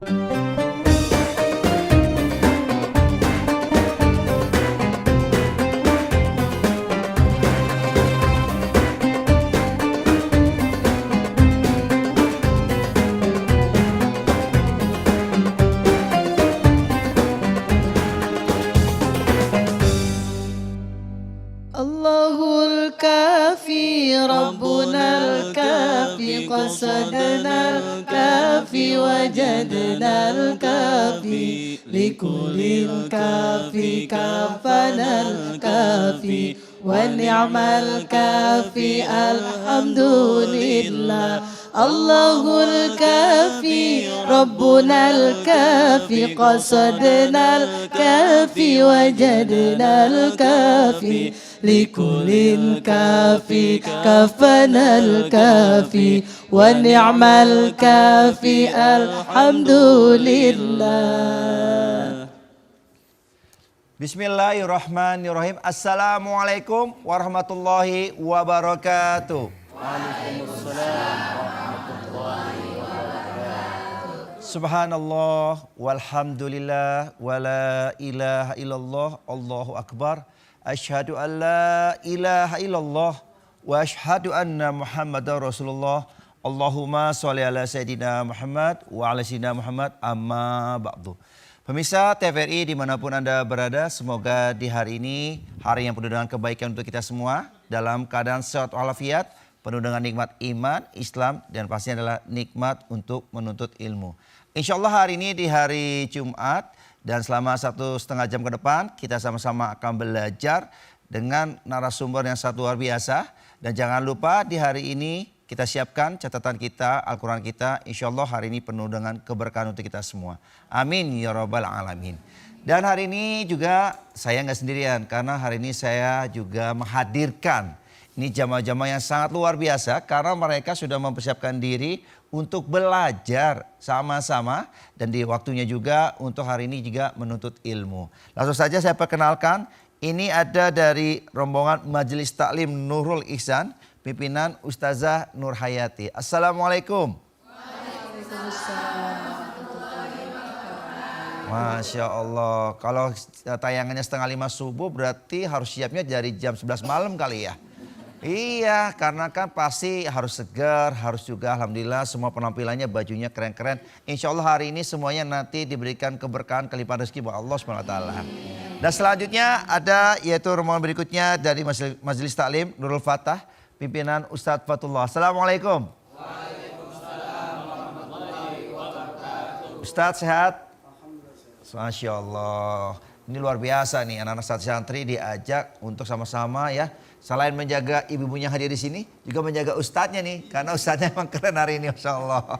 Allahul kafi Rabbunal kafi qasadnal kafi wajadnal kafi likulil kafi kafanal kafi wa ni'mal kafi alhamdulillah. Allahul kafi Rabbunal kafi qasadnal kafi wajadnal kafi likulil kafi kafanal kafi wa ni'mal kafi alhamdulillah. Bismillahirrahmanirrahim. Assalamualaikum warahmatullahi wabarakatuh. Waalaikumsalam warahmatullahi wabarakatuh. Subhanallah walhamdulillah wala ilaha illallah Allahu akbar. Asyhadu an la ilaha illallah wa asyhadu anna Muhammadar Rasulullah. Allahumma sholli ala Sayyidina Muhammad wa ala Sayyidina Muhammad amma ba'du. Pemirsa TVRI dimanapun Anda berada, semoga di hari ini, hari yang penuh dengan kebaikan untuk kita semua, dalam keadaan sehat walafiat, penuh dengan nikmat iman, Islam, dan pastinya adalah nikmat untuk menuntut ilmu. Insya Allah hari ini di hari Jumat, dan selama 1,5 jam ke depan kita sama-sama akan belajar dengan narasumber yang sangat luar biasa. Dan jangan lupa di hari ini kita siapkan catatan kita, Al-Quran kita. Insya Allah hari ini penuh dengan keberkahan untuk kita semua. Amin ya rabbal alamin. Dan hari ini juga saya nggak sendirian, karena hari ini saya juga menghadirkan ini jamaah-jamaah yang sangat luar biasa, karena mereka sudah mempersiapkan diri untuk belajar sama-sama, dan di waktunya juga untuk hari ini juga menuntut ilmu. Langsung saja saya perkenalkan, ini ada dari rombongan Majelis Taklim Nurul Ihsan, pimpinan Ustazah Nur Hayati. Assalamualaikum. Masya Allah, kalau tayangannya 4:30 subuh berarti harus siapnya dari jam 11 malam kali ya. Iya, karena kan pasti harus segar, harus juga alhamdulillah semua penampilannya, bajunya keren-keren. Insya Allah hari ini semuanya nanti diberikan keberkahan, kelimpahan rezeki buat Allah SWT. Dan selanjutnya ada yaitu rombongan berikutnya dari Majelis Taklim Nurul Fatah, pimpinan Ustadz Fatullah. Assalamualaikum. Waalaikumsalam warahmatullahi wabarakatuh. Ustadz sehat? Masya Allah. Ini luar biasa nih, anak-anak santri diajak untuk sama-sama ya. Selain menjaga ibu-ibunya hadir di sini, juga menjaga ustadznya nih. Karena ustadznya emang keren hari ini, Masya Allah.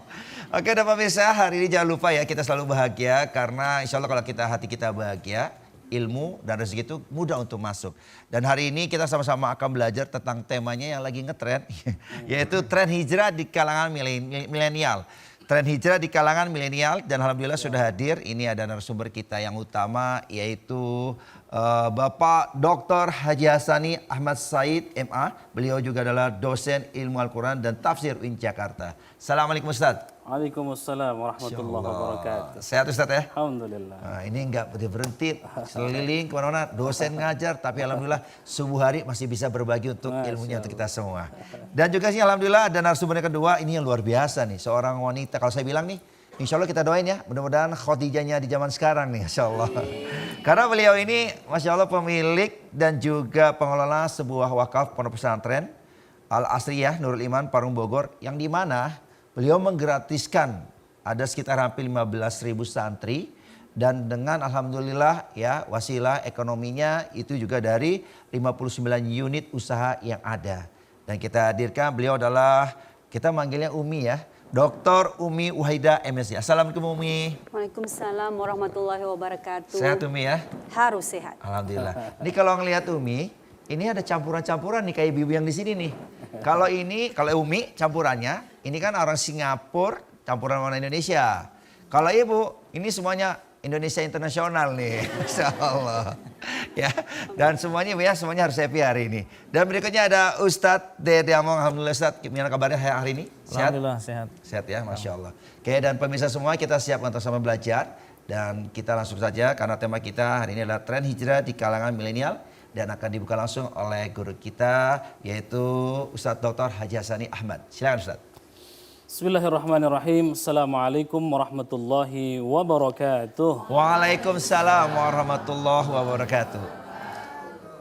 Oke, dan pemirsa, hari ini jangan lupa ya, kita selalu bahagia. Karena insya Allah kalau hati kita bahagia, ilmu dan rezeki itu mudah untuk masuk. Dan hari ini kita sama-sama akan belajar tentang temanya yang lagi ngetren. Yaitu tren hijrah di kalangan milenial. Tren hijrah di kalangan milenial, dan alhamdulillah sudah hadir. Ini ada narasumber kita yang utama, yaitu Bapak Dr. Haji Hasani Ahmad Said MA. Beliau juga adalah dosen ilmu Al-Quran dan tafsir UIN Jakarta. Assalamualaikum Ustaz. Waalaikumsalam warahmatullahi wabarakatuh. Sehat Ustaz ya? Alhamdulillah. Nah, ini enggak berhenti, seliling kemana-mana, dosen ngajar, tapi alhamdulillah subuh hari masih bisa berbagi untuk ilmunya untuk kita semua. Dan juga sih alhamdulillah ada narasumber yang kedua, ini yang luar biasa nih, seorang wanita. Kalau saya bilang nih, insya Allah kita doain ya, mudah-mudahan Khadijahnya di zaman sekarang nih, insya Allah. Karena beliau ini, Masya Allah, pemilik dan juga pengelola sebuah wakaf pondok pesantren Al-Asriyah Nurul Iman Parung Bogor, yang dimana beliau menggratiskan ada sekitar hampir 15.000 santri, dan dengan alhamdulillah ya wasilah ekonominya itu juga dari 59 unit usaha yang ada. Dan kita hadirkan beliau adalah, kita manggilnya Umi ya, Dr. Umi Wahida MSc. Assalamualaikum Umi. Waalaikumsalam warahmatullahi wabarakatuh. Sehat Umi ya? Harus sehat. Alhamdulillah. Ini kalau ngelihat Umi, ini ada campuran-campuran nih kayak ibu yang di sini nih. Kalau ini, kalau Umi campurannya, ini kan orang Singapura campuran orang Indonesia. Kalau Ibu, ini semuanya Indonesia internasional nih. Masya Allah. Ya, dan semuanya ya, semuanya harus happy hari ini. Dan berikutnya ada Ustadz Dede Among. Alhamdulillah Ustadz, gimana kabarnya hari ini? Sehat? Alhamdulillah sehat. Sehat ya, Masya Allah. Oke, dan pemirsa semua kita siap untuk sama belajar. Dan kita langsung saja karena tema kita hari ini adalah tren hijrah di kalangan milenial. Dan akan dibuka langsung oleh guru kita yaitu Ustadz Dr. Haji Hasani Ahmad. Silakan Ustadz. Bismillahirrahmanirrahim. Assalamualaikum warahmatullahi wabarakatuh. Waalaikumsalam warahmatullahi wabarakatuh.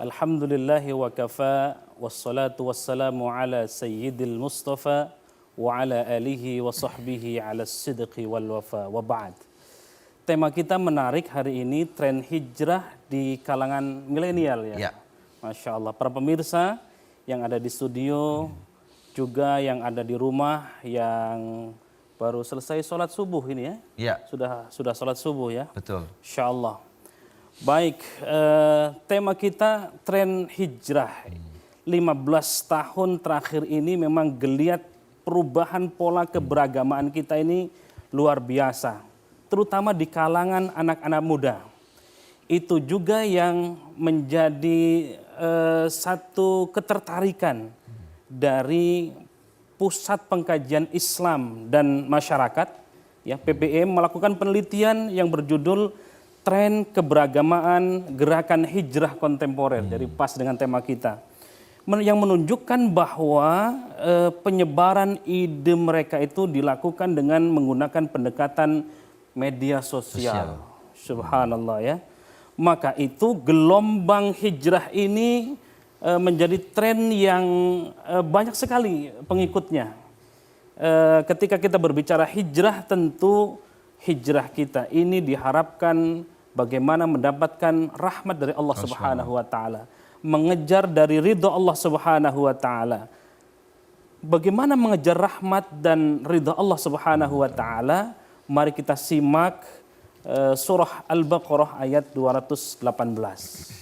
Alhamdulillahi wa kafa. Wassalatu wassalamu ala sayyidil mustafa. Wa ala alihi wa sahbihi ala sidqi wal wafa. Wa ba'd. Tema kita menarik hari ini, tren hijrah di kalangan milenial ya. Ya. Masya Allah. Para pemirsa yang ada di studio, juga yang ada di rumah, yang baru selesai sholat subuh ini ya. Ya. Sudah sholat subuh ya. Betul. Insya Allah. Baik, tema kita tren hijrah. 15 tahun terakhir ini memang geliat perubahan pola keberagamaan kita ini luar biasa. Terutama di kalangan anak-anak muda. Itu juga yang menjadi satu ketertarikan dari Pusat Pengkajian Islam dan Masyarakat, ya, PPM, melakukan penelitian yang berjudul Tren Keberagamaan Gerakan Hijrah Kontemporer, jadi pas dengan tema kita, yang menunjukkan bahwa penyebaran ide mereka itu dilakukan dengan menggunakan pendekatan media sosial. Subhanallah ya. Maka itu gelombang hijrah ini menjadi tren yang banyak sekali pengikutnya. Ketika kita berbicara hijrah, tentu hijrah kita ini diharapkan bagaimana mendapatkan rahmat dari Allah Subhanahu wa taala, mengejar dari ridho Allah Subhanahu wa taala. Bagaimana mengejar rahmat dan ridho Allah Subhanahu wa taala? Mari kita simak surah Al-Baqarah ayat 218.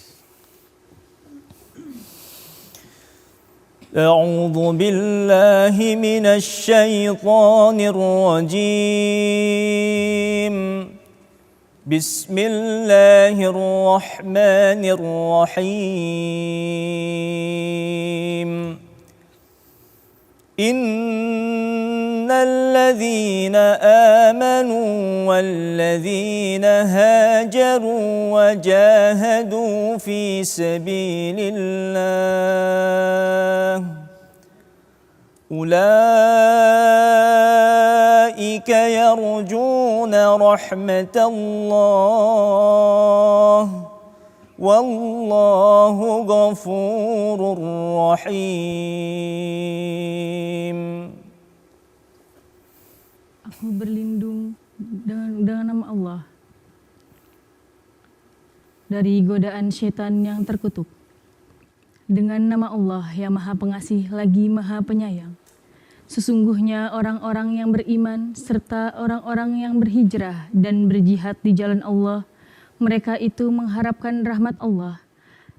أعوذ بالله من الشيطان الرجيم بسم الله الرحمن الرحيم إن الذين آمنوا والذين هاجروا وجاهدوا في سبيل الله أولئك يرجون رحمة الله والله غفور رحيم. Aku berlindung dengan nama Allah dari godaan syaitan yang terkutuk. Dengan nama Allah yang Maha Pengasih lagi Maha Penyayang. Sesungguhnya orang-orang yang beriman serta orang-orang yang berhijrah dan berjihad di jalan Allah, mereka itu mengharapkan rahmat Allah.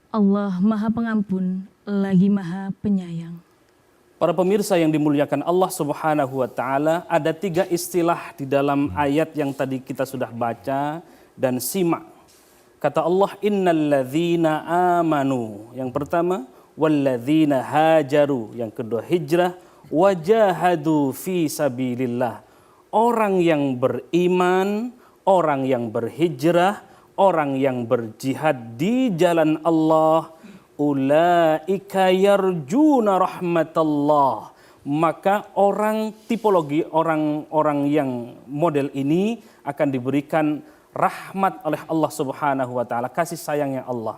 Allah Maha Pengampun lagi Maha Penyayang. Para pemirsa yang dimuliakan Allah Subhanahu wa taala, ada 3 istilah di dalam ayat yang tadi kita sudah baca dan simak. Kata Allah, innalladzina amanu. Yang pertama, walladzina hajaru. Yang kedua, hijrah. Wajahadu fi sabilillah. Orang yang beriman, orang yang berhijrah, orang yang berjihad di jalan Allah, ulaika yarjuna rahmatallah. Maka orang tipologi orang-orang yang model ini akan diberikan rahmat oleh Allah Subhanahu wa taala, kasih sayangnya Allah.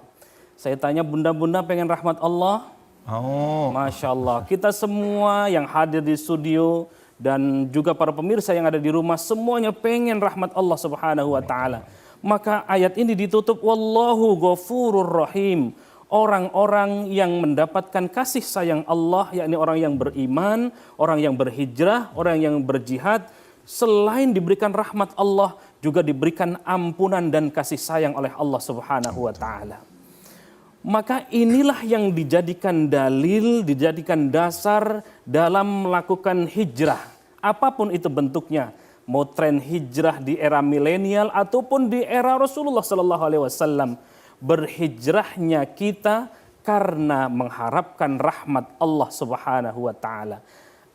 Saya tanya, bunda-bunda pengen rahmat Allah? Oh, Masya Allah. Kita semua yang hadir di studio dan juga para pemirsa yang ada di rumah, semuanya pengen rahmat Allah Subhanahu wa taala. Maka ayat ini ditutup wallahu ghafurur rahim. Orang-orang yang mendapatkan kasih sayang Allah, yakni orang yang beriman, orang yang berhijrah, orang yang berjihad, selain diberikan rahmat Allah, juga diberikan ampunan dan kasih sayang oleh Allah Subhanahu wa taala. Maka inilah yang dijadikan dalil, dijadikan dasar dalam melakukan hijrah. Apapun itu bentuknya, mau tren hijrah di era milenial ataupun di era Rasulullah SAW. Berhijrahnya kita karena mengharapkan rahmat Allah Subhanahu wa taala.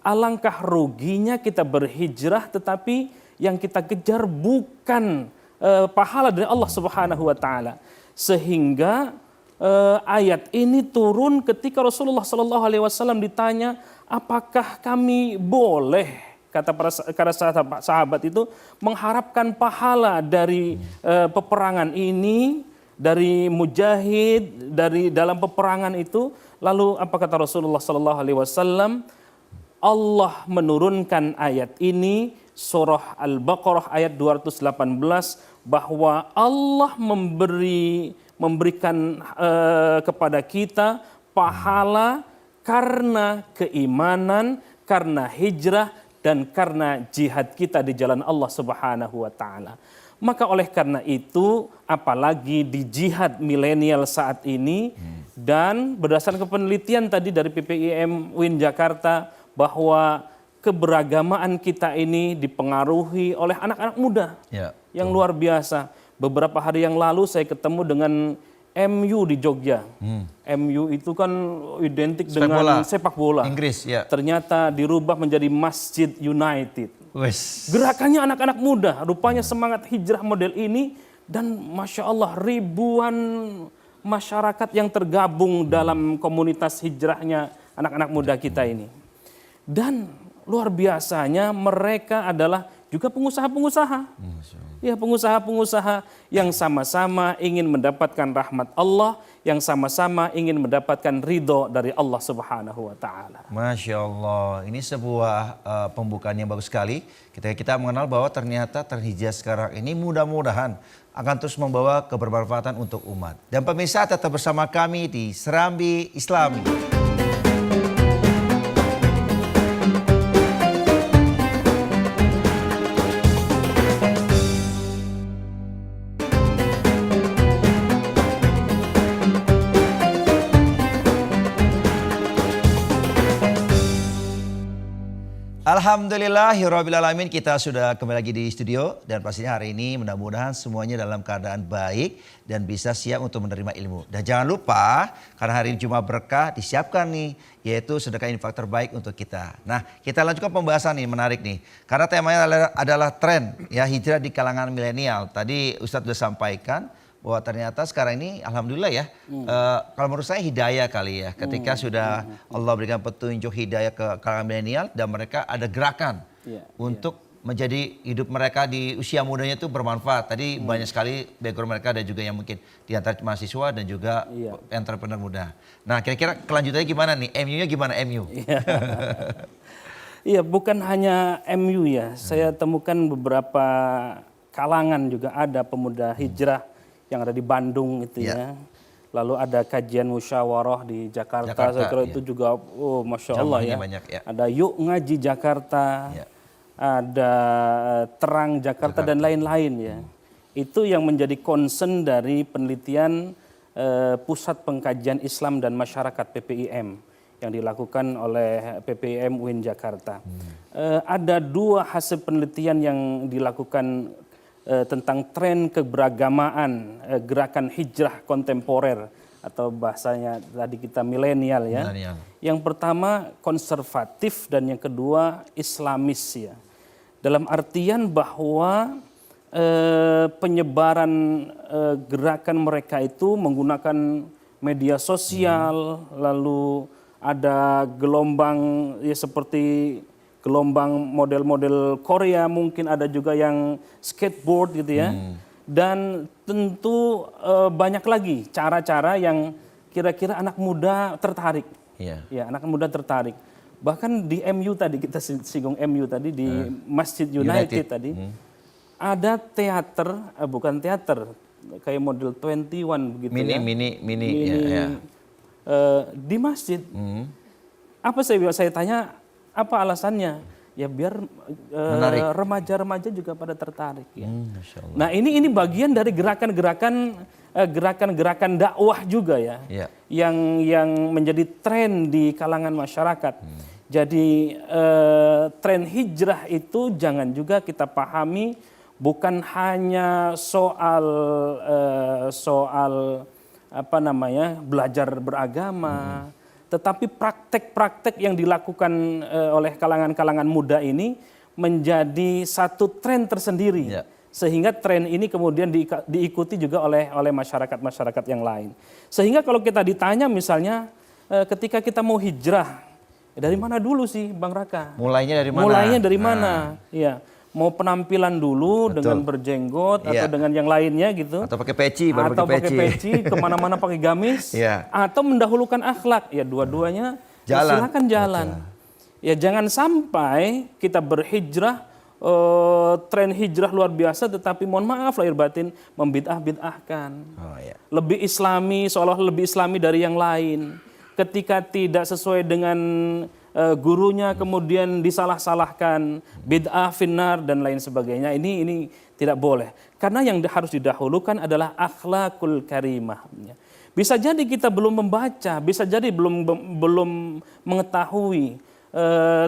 alangkah ruginya kita berhijrah tetapi yang kita kejar bukan pahala dari Allah Subhanahu wa taala. Sehingga ayat ini turun ketika Rasulullah Shallallahu alaihi wasallam ditanya, apakah kami boleh, kata para sahabat itu, mengharapkan pahala dari peperangan ini, dari mujahid, dari dalam peperangan itu. Lalu apa kata Rasulullah Shallallahu alaihi wasallam? Allah menurunkan ayat ini, surah Al-Baqarah ayat 218, bahwa Allah memberikan kepada kita pahala karena keimanan, karena hijrah, dan karena jihad kita di jalan Allah Subhanahu wa taala. Maka oleh karena itu, apalagi di jihad milenial saat ini, dan berdasarkan penelitian tadi dari PPIM UIN Jakarta, bahwa keberagamaan kita ini dipengaruhi oleh anak-anak muda yang luar biasa. Beberapa hari yang lalu saya ketemu dengan MU di Jogja. MU itu kan identik dengan sepak bola. Inggris, ya. Ternyata dirubah menjadi Masjid United. Wes. Gerakannya anak-anak muda, rupanya semangat hijrah model ini, dan Masya Allah ribuan masyarakat yang tergabung dalam komunitas hijrahnya anak-anak muda kita ini. Dan luar biasanya mereka adalah juga pengusaha-pengusaha. Ya, pengusaha-pengusaha yang sama-sama ingin mendapatkan rahmat Allah, yang sama-sama ingin mendapatkan ridho dari Allah Subhanahu wa taala. Masya Allah, ini sebuah pembukaan yang bagus sekali. Kita mengenal bahwa ternyata tren hijrah sekarang ini mudah-mudahan akan terus membawa kebermanfaatan untuk umat. Dan pemirsa, tetap bersama kami di Serambi Islami. Alhamdulillahirrabbilalamin, kita sudah kembali lagi di studio, dan pastinya hari ini mudah-mudahan semuanya dalam keadaan baik dan bisa siap untuk menerima ilmu. Dan jangan lupa, karena hari ini cuma berkah disiapkan nih, yaitu sedekah infak terbaik untuk kita. Nah, kita lanjutkan pembahasan nih, menarik nih. Karena temanya adalah tren ya hijrah di kalangan milenial. Tadi Ustadz sudah sampaikan bahwa ternyata sekarang ini alhamdulillah ya, kalau menurut saya hidayah kali ya, ketika sudah Allah berikan petunjuk hidayah ke kalangan milenial, dan mereka ada gerakan untuk menjadi hidup mereka di usia mudanya itu bermanfaat. Tadi banyak sekali background mereka, ada juga yang mungkin di antara mahasiswa dan juga entrepreneur muda. Nah, kira-kira kelanjutannya gimana nih? MU-nya gimana MU? Iya, bukan hanya MU ya. Saya temukan beberapa kalangan juga ada pemuda hijrah yang ada di Bandung itu ya. Lalu ada kajian musyawarah di Jakarta, saya kira itu juga Masya Allah ya. Banyak, ya. Ada Yuk Ngaji Jakarta, ada Terang Jakarta, dan lain-lain ya. Itu yang menjadi concern dari penelitian Pusat Pengkajian Islam dan Masyarakat PPIM yang dilakukan oleh PPIM UIN Jakarta. Ada dua hasil penelitian yang dilakukan tentang tren keberagamaan gerakan hijrah kontemporer, atau bahasanya tadi kita milenial ya. Yang pertama konservatif dan yang kedua Islamis ya. Dalam artian bahwa penyebaran gerakan mereka itu menggunakan media sosial, lalu ada gelombang ya seperti gelombang model-model Korea, mungkin ada juga yang skateboard gitu ya. Dan tentu banyak lagi cara-cara yang kira-kira anak muda tertarik. Ya, anak muda tertarik. Bahkan di MU tadi, kita singgung MU tadi, di Masjid United tadi, ada teater, bukan teater, kayak model 21 begitu ya. Mini di masjid. Apa saya tanya, apa alasannya? Ya biar remaja-remaja juga pada tertarik ya. Nah, ini bagian dari gerakan-gerakan dakwah juga ya. Yang menjadi tren di kalangan masyarakat. Jadi tren hijrah itu jangan juga kita pahami bukan hanya soal belajar beragama, Tetapi praktek-praktek yang dilakukan oleh kalangan-kalangan muda ini menjadi satu tren tersendiri. Ya. Sehingga tren ini kemudian diikuti juga oleh masyarakat-masyarakat yang lain. Sehingga kalau kita ditanya misalnya ketika kita mau hijrah, dari mana dulu sih Bang Raka? Mulainya dari mana? Mulainya dari mana? Iya. Mau penampilan dulu dengan berjenggot atau dengan yang lainnya gitu. Atau pakai peci, baru atau pakai peci. kemana-mana pakai gamis. Iya. Atau mendahulukan akhlak. Ya dua-duanya silakan jalan. Ya jangan sampai kita berhijrah, tren hijrah luar biasa tetapi mohon maaf lahir batin membid'ah-bid'ahkan. Oh, iya. Lebih islami, seolah lebih islami dari yang lain. Ketika tidak sesuai dengan gurunya kemudian disalah-salahkan, bid'ah finnar dan lain sebagainya. Ini tidak boleh. Karena yang harus didahulukan adalah akhlakul karimah. Bisa jadi kita belum membaca, bisa jadi belum mengetahui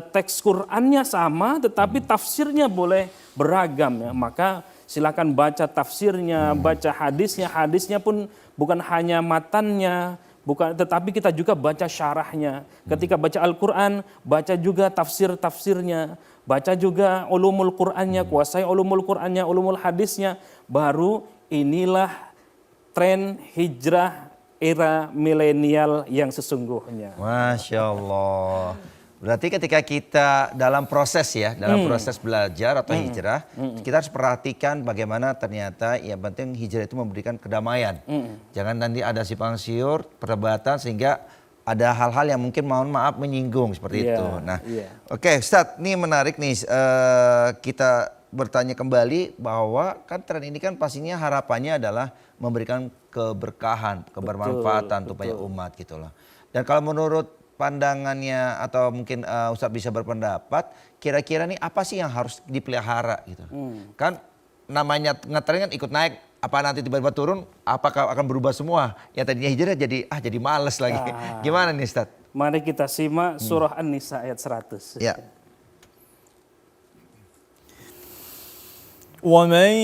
teks Qur'annya sama tetapi tafsirnya boleh beragam ya. Maka silakan baca tafsirnya, baca hadisnya pun bukan hanya matannya, tetapi kita juga baca syarahnya. Ketika baca Al-Quran, baca juga tafsirnya, baca juga ulumul Qur'annya, kuasai ulumul Qur'annya, ulumul hadisnya. Baru inilah tren hijrah era milenial yang sesungguhnya. Masya Allah. Berarti ketika kita dalam proses proses belajar atau hijrah, kita harus perhatikan bagaimana ternyata yang penting hijrah itu memberikan kedamaian. Jangan nanti ada simpang siur, perdebatan sehingga ada hal-hal yang mungkin mohon maaf menyinggung seperti itu. Nah, oke, Ustadz, ini menarik nih kita bertanya kembali bahwa kan tren ini kan pastinya harapannya adalah memberikan keberkahan, kebermanfaatan untuk banyak umat gitu loh. Dan kalau menurut pandangannya atau mungkin Ustadz bisa berpendapat, kira-kira nih apa sih yang harus dipelihara gitu? Kan namanya ngetren kan ikut naik, apa nanti tiba-tiba turun, apakah akan berubah semua? Yang tadinya hijrah jadi males lagi. Gimana nih Ustadz? Mari kita simak surah An-Nisa ayat 100. Ya. ومن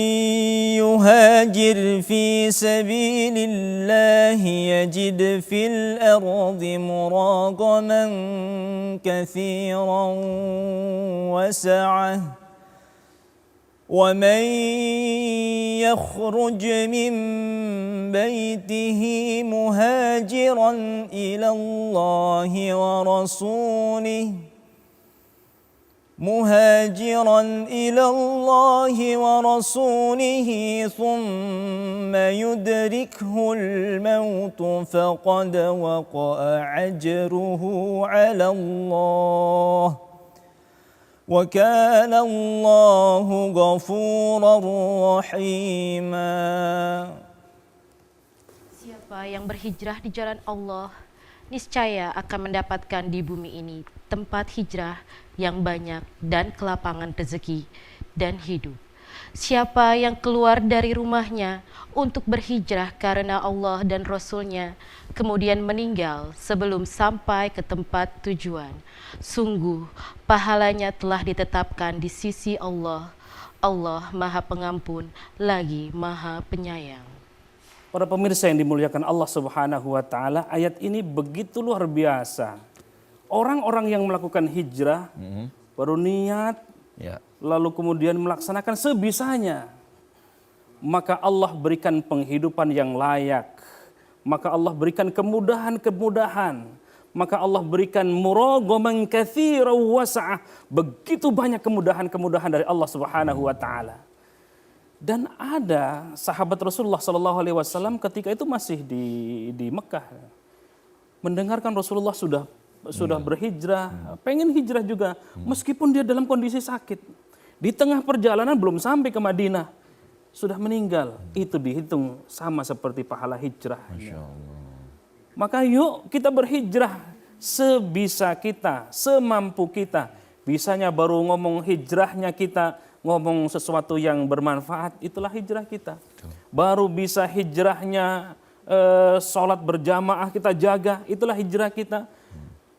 يهاجر في سبيل الله يجد في الأرض مراغما كثيرا وسعة ومن يخرج من بيته مهاجرا إلى الله ورسوله ثم يدركه الموت فقد وقع أجره على الله وكان الله غفورا رحيما. Siapa yang berhijrah di jalan Allah, niscaya akan mendapatkan di bumi ini tempat hijrah yang banyak dan kelapangan rezeki dan hidup. Siapa yang keluar dari rumahnya untuk berhijrah karena Allah dan Rasul-Nya, kemudian meninggal sebelum sampai ke tempat tujuan, sungguh pahalanya telah ditetapkan di sisi Allah. Allah Maha Pengampun lagi Maha Penyayang. Para pemirsa yang dimuliakan Allah Subhanahu wa taala, ayat ini begitu luar biasa. Orang-orang yang melakukan hijrah baru niat, lalu kemudian melaksanakan sebisanya, maka Allah berikan penghidupan yang layak, maka Allah berikan kemudahan-kemudahan, maka Allah berikan muraghaman katsiran wasa'ah, begitu banyak kemudahan-kemudahan dari Allah Subhanahu wa taala. Dan ada sahabat Rasulullah Shallallahu Alaihi Wasallam ketika itu masih di Mekah, mendengarkan Rasulullah sudah berhijrah, pengen hijrah juga, meskipun dia dalam kondisi sakit. Di tengah perjalanan belum sampai ke Madinah, sudah meninggal. Itu dihitung sama seperti pahala hijrah. Maka yuk kita berhijrah sebisa kita, semampu kita. Bisanya baru ngomong hijrahnya kita, ngomong sesuatu yang bermanfaat, itulah hijrah kita. Baru bisa hijrahnya sholat berjamaah kita jaga, itulah hijrah kita.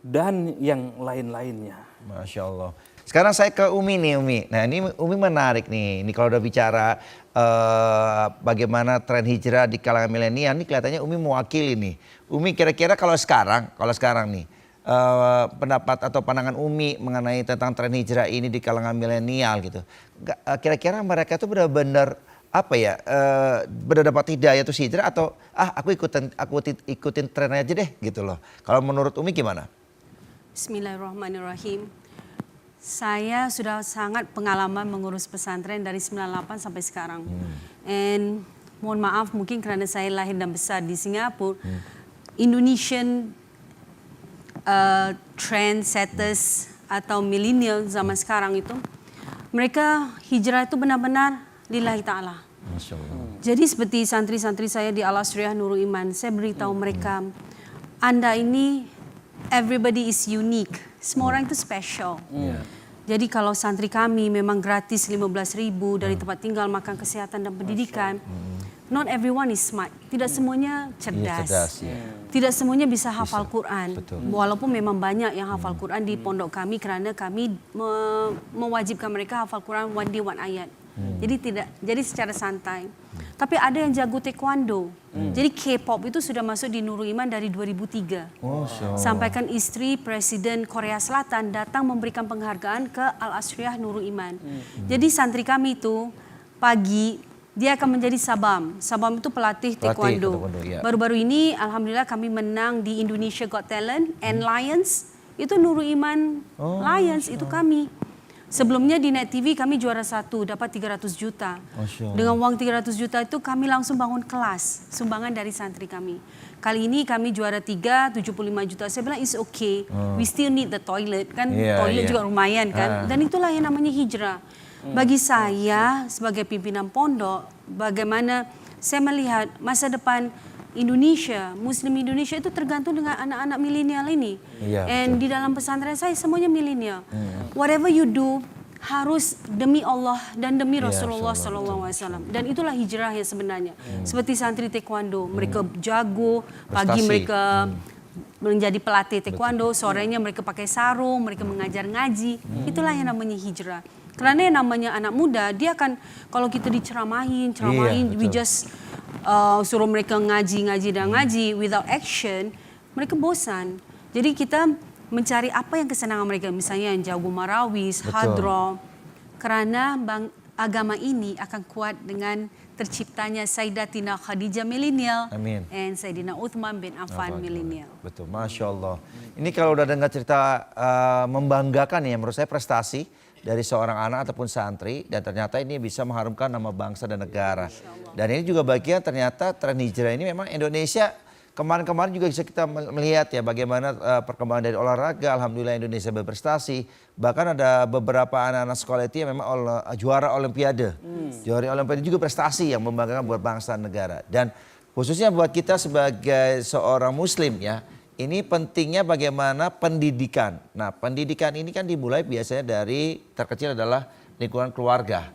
Dan yang lain-lainnya. Masya Allah. Sekarang saya ke Umi nih, Umi. Nah ini Umi menarik nih. Ini kalau udah bicara bagaimana tren hijrah di kalangan milenial, ini kelihatannya Umi mewakili nih. Umi kira-kira kalau sekarang nih pendapat atau pandangan Umi mengenai tentang tren hijrah ini di kalangan milenial gitu. Kira-kira mereka tuh benar-benar apa ya, benar dapat hidayah tuh hijrah atau aku ikutin tren aja deh gitu loh. Kalau menurut Umi gimana? Bismillahirrahmanirrahim. Saya sudah sangat pengalaman mengurus pesantren dari 98 sampai sekarang. And mohon maaf mungkin karena saya lahir dan besar di Singapura, Indonesian trendsetters atau milenial zaman sekarang itu, mereka hijrah itu benar-benar lillahi ta'ala. Masya Allah. Jadi seperti santri-santri saya di Al-Asriyah Nurul Iman, saya beritahu mereka, Anda ini everybody is unique. Semua orang itu special. Jadi kalau santri kami memang gratis 15.000 dari tempat tinggal, makan, kesehatan dan pendidikan. Not everyone is smart. Tidak semuanya cerdas. Tidak semuanya bisa hafal Quran. Walaupun memang banyak yang hafal Quran di pondok kami karena kami mewajibkan mereka hafal Quran one day one ayat. Jadi secara santai. Tapi ada yang jago taekwondo. Jadi K-pop itu sudah masuk di Nurul Iman dari 2003. Sampaikan istri Presiden Korea Selatan datang memberikan penghargaan ke Al-Asriyah Nurul Iman. Jadi santri kami itu pagi dia akan menjadi sabam. Sabam itu pelatih taekwondo. Baru-baru ini alhamdulillah kami menang di Indonesia Got Talent and Lions. Itu Nurul Iman Lions itu kami. Sebelumnya di Net TV kami juara 1, dapat 300 juta. Dengan uang 300 juta itu kami langsung bangun kelas, sumbangan dari santri kami. Kali ini kami juara 3, 75 juta. Saya bilang it's okay, we still need the toilet. Kan toilet juga lumayan kan. Dan itulah yang namanya hijrah. Bagi saya sebagai pimpinan pondok, bagaimana saya melihat masa depan Indonesia, Muslim Indonesia itu tergantung dengan anak-anak milenial ini. And di dalam pesantren saya semuanya milenial. Whatever you do harus demi Allah dan demi Rasulullah SAW. Dan itulah hijrah yang sebenarnya. Seperti santri taekwondo, mereka jago, pagi mereka menjadi pelatih taekwondo, sorenya mereka pakai sarung, mereka mengajar ngaji. Itulah yang namanya hijrah. Karena yang namanya anak muda, dia akan kalau kita diceramahin, we just suruh mereka ngaji without action, mereka bosan. Jadi kita mencari apa yang kesenangan mereka, misalnya yang jago marawis, hadroh. Karena agama ini akan kuat dengan terciptanya Sayyidatina Khadijah milenial and Sayyidina Uthman bin Affan milenial. Betul, Masya Allah. Ini kalau udah dengar cerita membanggakan ya, menurut saya prestasi dari seorang anak ataupun santri, dan ternyata ini bisa mengharumkan nama bangsa dan negara. Dan ini juga bagian ternyata tren hijrah ini memang Indonesia kemarin-kemarin juga bisa kita melihat ya bagaimana perkembangan dari olahraga. Alhamdulillah Indonesia berprestasi. Bahkan ada beberapa anak-anak sekolah itu yang memang juara olimpiade. Juara olimpiade juga prestasi yang membanggakan buat bangsa dan negara. Dan khususnya buat kita sebagai seorang muslim ya, ini pentingnya bagaimana pendidikan. Nah pendidikan ini kan dimulai biasanya dari terkecil adalah lingkungan keluarga.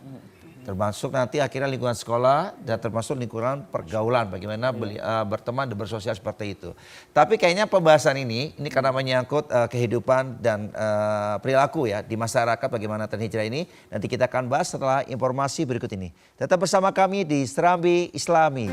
Termasuk nanti akhirnya lingkungan sekolah dan termasuk lingkungan pergaulan. Bagaimana berteman dan bersosial seperti itu. Tapi kayaknya pembahasan ini karena menyangkut kehidupan dan perilaku ya di masyarakat bagaimana tren hijrah ini. Nanti kita akan bahas setelah informasi berikut ini. Tetap bersama kami di Serambi Islami.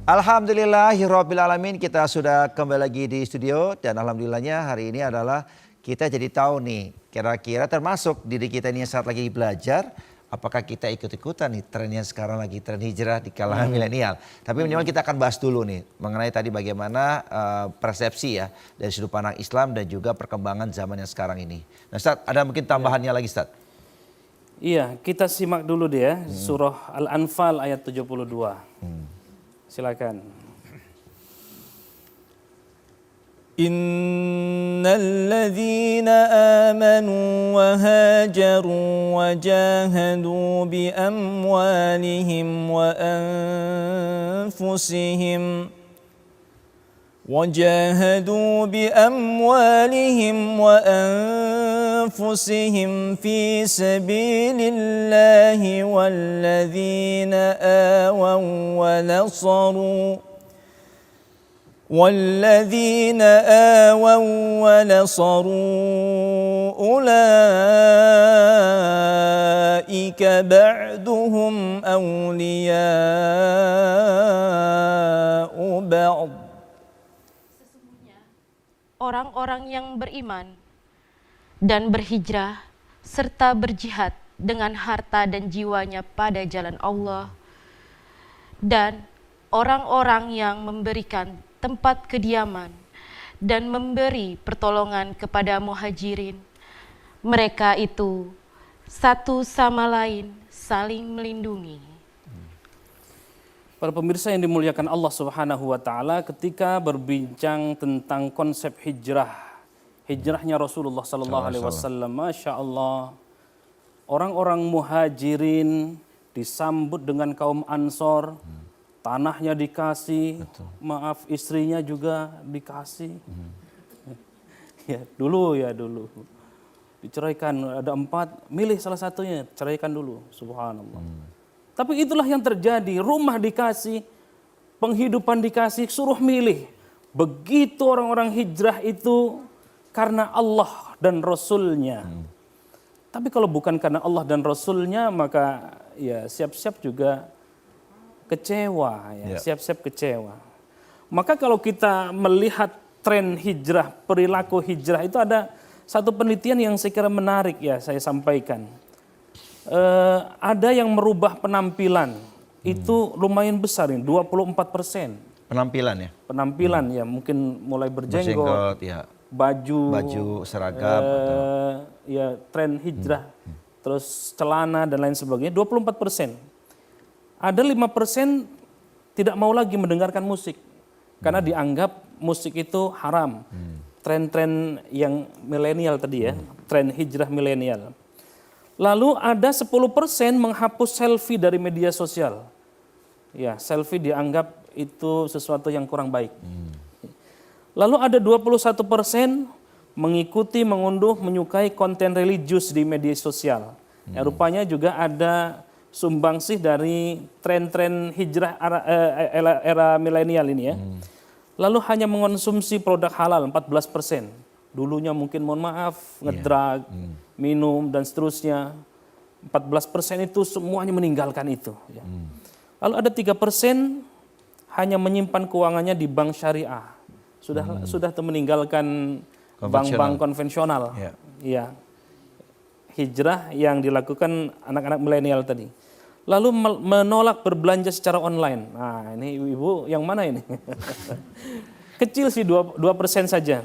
Alhamdulillahirrabbilalamin, kita sudah kembali lagi di studio dan alhamdulillahnya hari ini adalah kita jadi tahu nih kira-kira termasuk diri kita ini yang saat lagi belajar, apakah kita ikut-ikutan nih trennya sekarang lagi tren hijrah di kalangan milenial. Tapi memang kita akan bahas dulu nih mengenai tadi bagaimana persepsi ya dari sudut pandang Islam dan juga perkembangan zaman yang sekarang ini. Nah Ustaz, ada mungkin tambahannya lagi Ustaz? Iya, kita simak dulu deh ya surah Al-Anfal ayat 72. Silakan. Innalladzina amanu wa hajaru wa jahadu bi amwalihim wa anfusihim وجاهدوا بأموالهم وأنفسهم في سبيل الله والذين آووا ونصروا أولئك بعضهم أولياء بعض. Orang-orang yang beriman dan berhijrah serta berjihad dengan harta dan jiwanya pada jalan Allah, dan orang-orang yang memberikan tempat kediaman dan memberi pertolongan kepada muhajirin, mereka itu satu sama lain saling melindungi. Para pemirsa yang dimuliakan Allah Subhanahu wa taala, ketika berbincang tentang konsep hijrahnya Rasulullah sallallahu alaihi wasallam, Masya Allah, orang-orang muhajirin disambut dengan kaum Ansor, tanahnya dikasih, maaf istrinya juga dikasih. Ya dulu diceraikan, ada 4, milih salah satunya, ceraikan dulu, subhanallah. Tapi itulah yang terjadi, rumah dikasih, penghidupan dikasih, suruh milih. Begitu orang-orang hijrah itu karena Allah dan Rasulnya. Tapi kalau bukan karena Allah dan Rasulnya, maka ya siap-siap juga kecewa, siap-siap kecewa. Maka kalau kita melihat tren hijrah, perilaku hijrah, itu ada satu penelitian yang saya kira menarik ya saya sampaikan. Ada yang merubah penampilan, itu lumayan besar ini, 24%. Penampilan ya? Penampilan ya, mungkin mulai berjenggot, ya. baju seragam, ya tren hijrah, terus celana dan lain sebagainya, 24%. Ada 5% tidak mau lagi mendengarkan musik, karena dianggap musik itu haram. Tren-tren yang milenial tadi ya, tren hijrah milenial. Lalu ada 10% menghapus selfie dari media sosial. Ya, selfie dianggap itu sesuatu yang kurang baik. Lalu ada 21% mengikuti, mengunduh, menyukai konten religius di media sosial. Ya, rupanya juga ada sumbangsih dari tren-tren hijrah era milenial ini ya. Lalu hanya mengonsumsi produk halal 14%. Dulunya mungkin mohon maaf, ngedrag, minum dan seterusnya. 14% itu semuanya meninggalkan itu. Ya. Lalu ada 3% hanya menyimpan keuangannya di bank syariah. Sudah meninggalkan bank-bank konvensional. Ya. Hijrah yang dilakukan anak-anak milenial tadi. Lalu menolak berbelanja secara online. Nah ini ibu yang mana ini? Kecil sih 2% saja.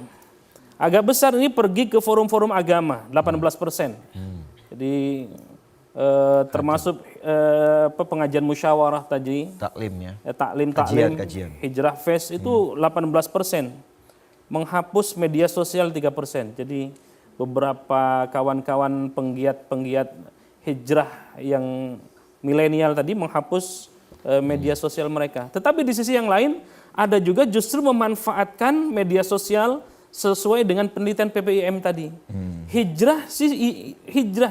Agak besar ini pergi ke forum-forum agama, 18%. Jadi termasuk pengajian musyawarah tadi. Taklim ya. Taklim, kajian. Hijrah Fest itu 18%. Menghapus media sosial 3%. Jadi beberapa kawan-kawan penggiat hijrah yang milenial tadi menghapus media sosial mereka. Tetapi di sisi yang lain ada juga justru memanfaatkan media sosial sesuai dengan penelitian PPIM tadi. Hijrah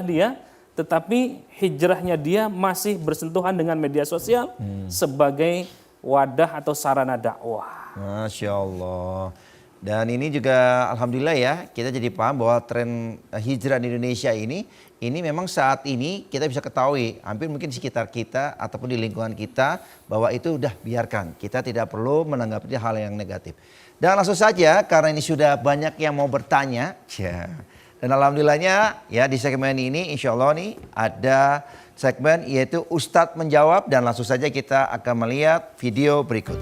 dia, tetapi hijrahnya dia masih bersentuhan dengan media sosial sebagai wadah atau sarana dakwah. Masya Allah. Dan ini juga alhamdulillah ya, kita jadi paham bahwa tren hijrah di Indonesia ini memang saat ini kita bisa ketahui hampir mungkin di sekitar kita ataupun di lingkungan kita bahwa itu udah biarkan. Kita tidak perlu menanggapi hal yang negatif. Dan langsung saja karena ini sudah banyak yang mau bertanya. Dan alhamdulillahnya ya di segmen ini insya Allah nih ada segmen yaitu Ustadz Menjawab. Dan langsung saja kita akan melihat video berikut.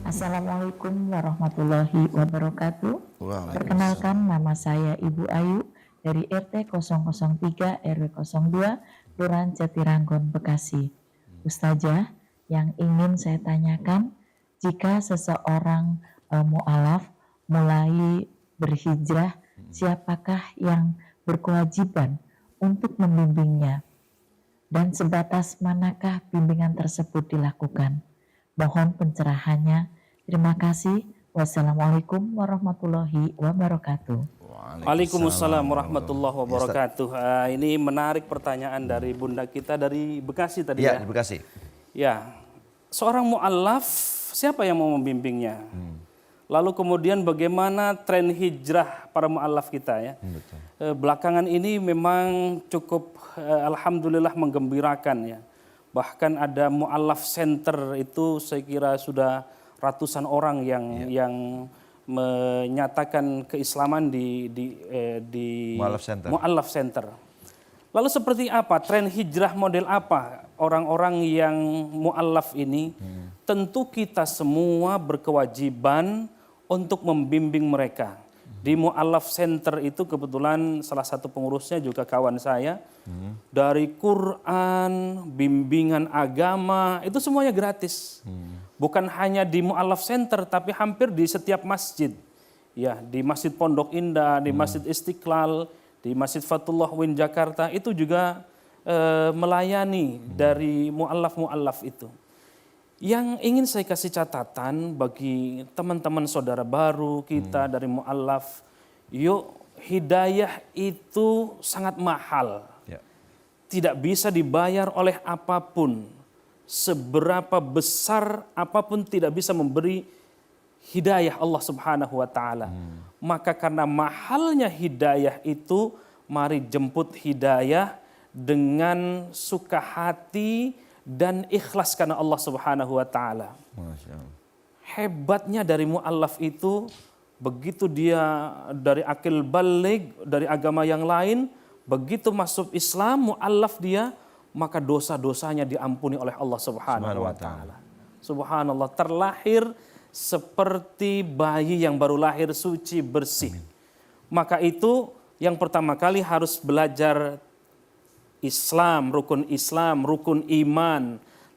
Assalamualaikum warahmatullahi wabarakatuh. Perkenalkan nama saya Ibu Ayu dari RT 003 RW 02 Kelurahan Jatiranggon, Bekasi. Ustazah, yang ingin saya tanyakan, jika seseorang mu'alaf mulai berhijrah, siapakah yang berkewajiban untuk membimbingnya? Dan sebatas manakah bimbingan tersebut dilakukan? Mohon pencerahannya. Terima kasih. Wassalamualaikum warahmatullahi wabarakatuh. Waalaikumsalam warahmatullahi wabarakatuh. Ini menarik pertanyaan dari bunda kita dari Bekasi tadi Ya, ya. di Bekasi. Ya, seorang mu'allaf siapa yang mau membimbingnya? Lalu kemudian bagaimana tren hijrah para mu'allaf kita ya? Belakangan ini memang cukup alhamdulillah menggembirakan ya. Bahkan ada mu'allaf center itu saya kira sudah ratusan orang yang menyatakan keislaman di Mu'allaf Center. Lalu seperti apa tren hijrah model apa orang-orang yang mu'allaf ini? Tentu kita semua berkewajiban untuk membimbing mereka. Di Mu'allaf Center itu kebetulan salah satu pengurusnya juga kawan saya. Dari Quran, bimbingan agama, itu semuanya gratis. Bukan hanya di Mu'allaf Center, tapi hampir di setiap masjid. Ya, di Masjid Pondok Indah, di Masjid Istiqlal, di Masjid Fatullah Win Jakarta, itu juga melayani dari mu'allaf-mu'allaf itu. Yang ingin saya kasih catatan bagi teman-teman saudara baru kita dari mu'allaf, yuk hidayah itu sangat mahal. Tidak bisa dibayar oleh apapun. Seberapa besar apapun tidak bisa memberi hidayah Allah Subhanahu wa taala. Maka karena mahalnya hidayah itu, mari jemput hidayah dengan suka hati dan ikhlas karena Allah Subhanahu wa taala. Hebatnya dari mu'allaf itu, begitu dia dari akil baligh, dari agama yang lain, begitu masuk Islam, mu'allaf dia, maka dosa-dosanya diampuni oleh Allah Subhanahu wa taala. Subhanallah, terlahir seperti bayi yang baru lahir suci bersih. Maka itu yang pertama kali harus belajar Islam, rukun iman,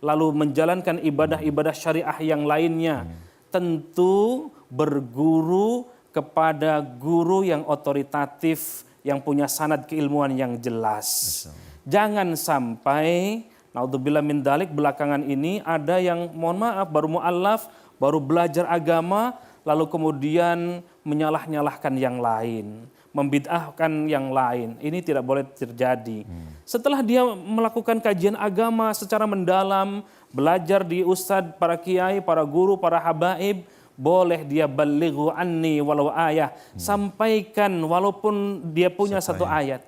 lalu menjalankan ibadah-ibadah syariah yang lainnya. Tentu berguru kepada guru yang otoritatif, yang punya sanad keilmuan yang jelas. Jangan sampai, naudzubillah min dzalik, belakangan ini ada yang mohon maaf baru mu'allaf, baru belajar agama, lalu kemudian menyalah-nyalahkan yang lain, membid'ahkan yang lain. Ini tidak boleh terjadi. Setelah dia melakukan kajian agama secara mendalam, belajar di ustadz, para kiai, para guru, para habaib, boleh dia balighu anni walau ayah, sampaikan walaupun dia punya satu ayat.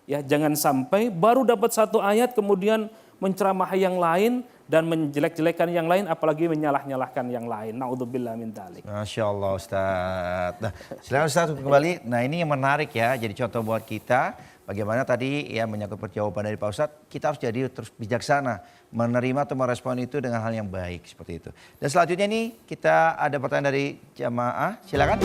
Ya, jangan sampai baru dapat satu ayat kemudian menceramahi yang lain dan menjelek-jelekan yang lain, apalagi menyalah-nyalahkan yang lain. Naudzubillah min dzalik. Masya Allah Ustaz. Nah, silakan Ustaz untuk kembali. Nah, ini yang menarik ya, jadi contoh buat kita. Bagaimana tadi ya menyangkut perjawaban dari Pak Ustadz, kita harus jadi terus bijaksana, menerima atau merespon itu dengan hal yang baik seperti itu. Dan selanjutnya nih kita ada pertanyaan dari jamaah, silakan.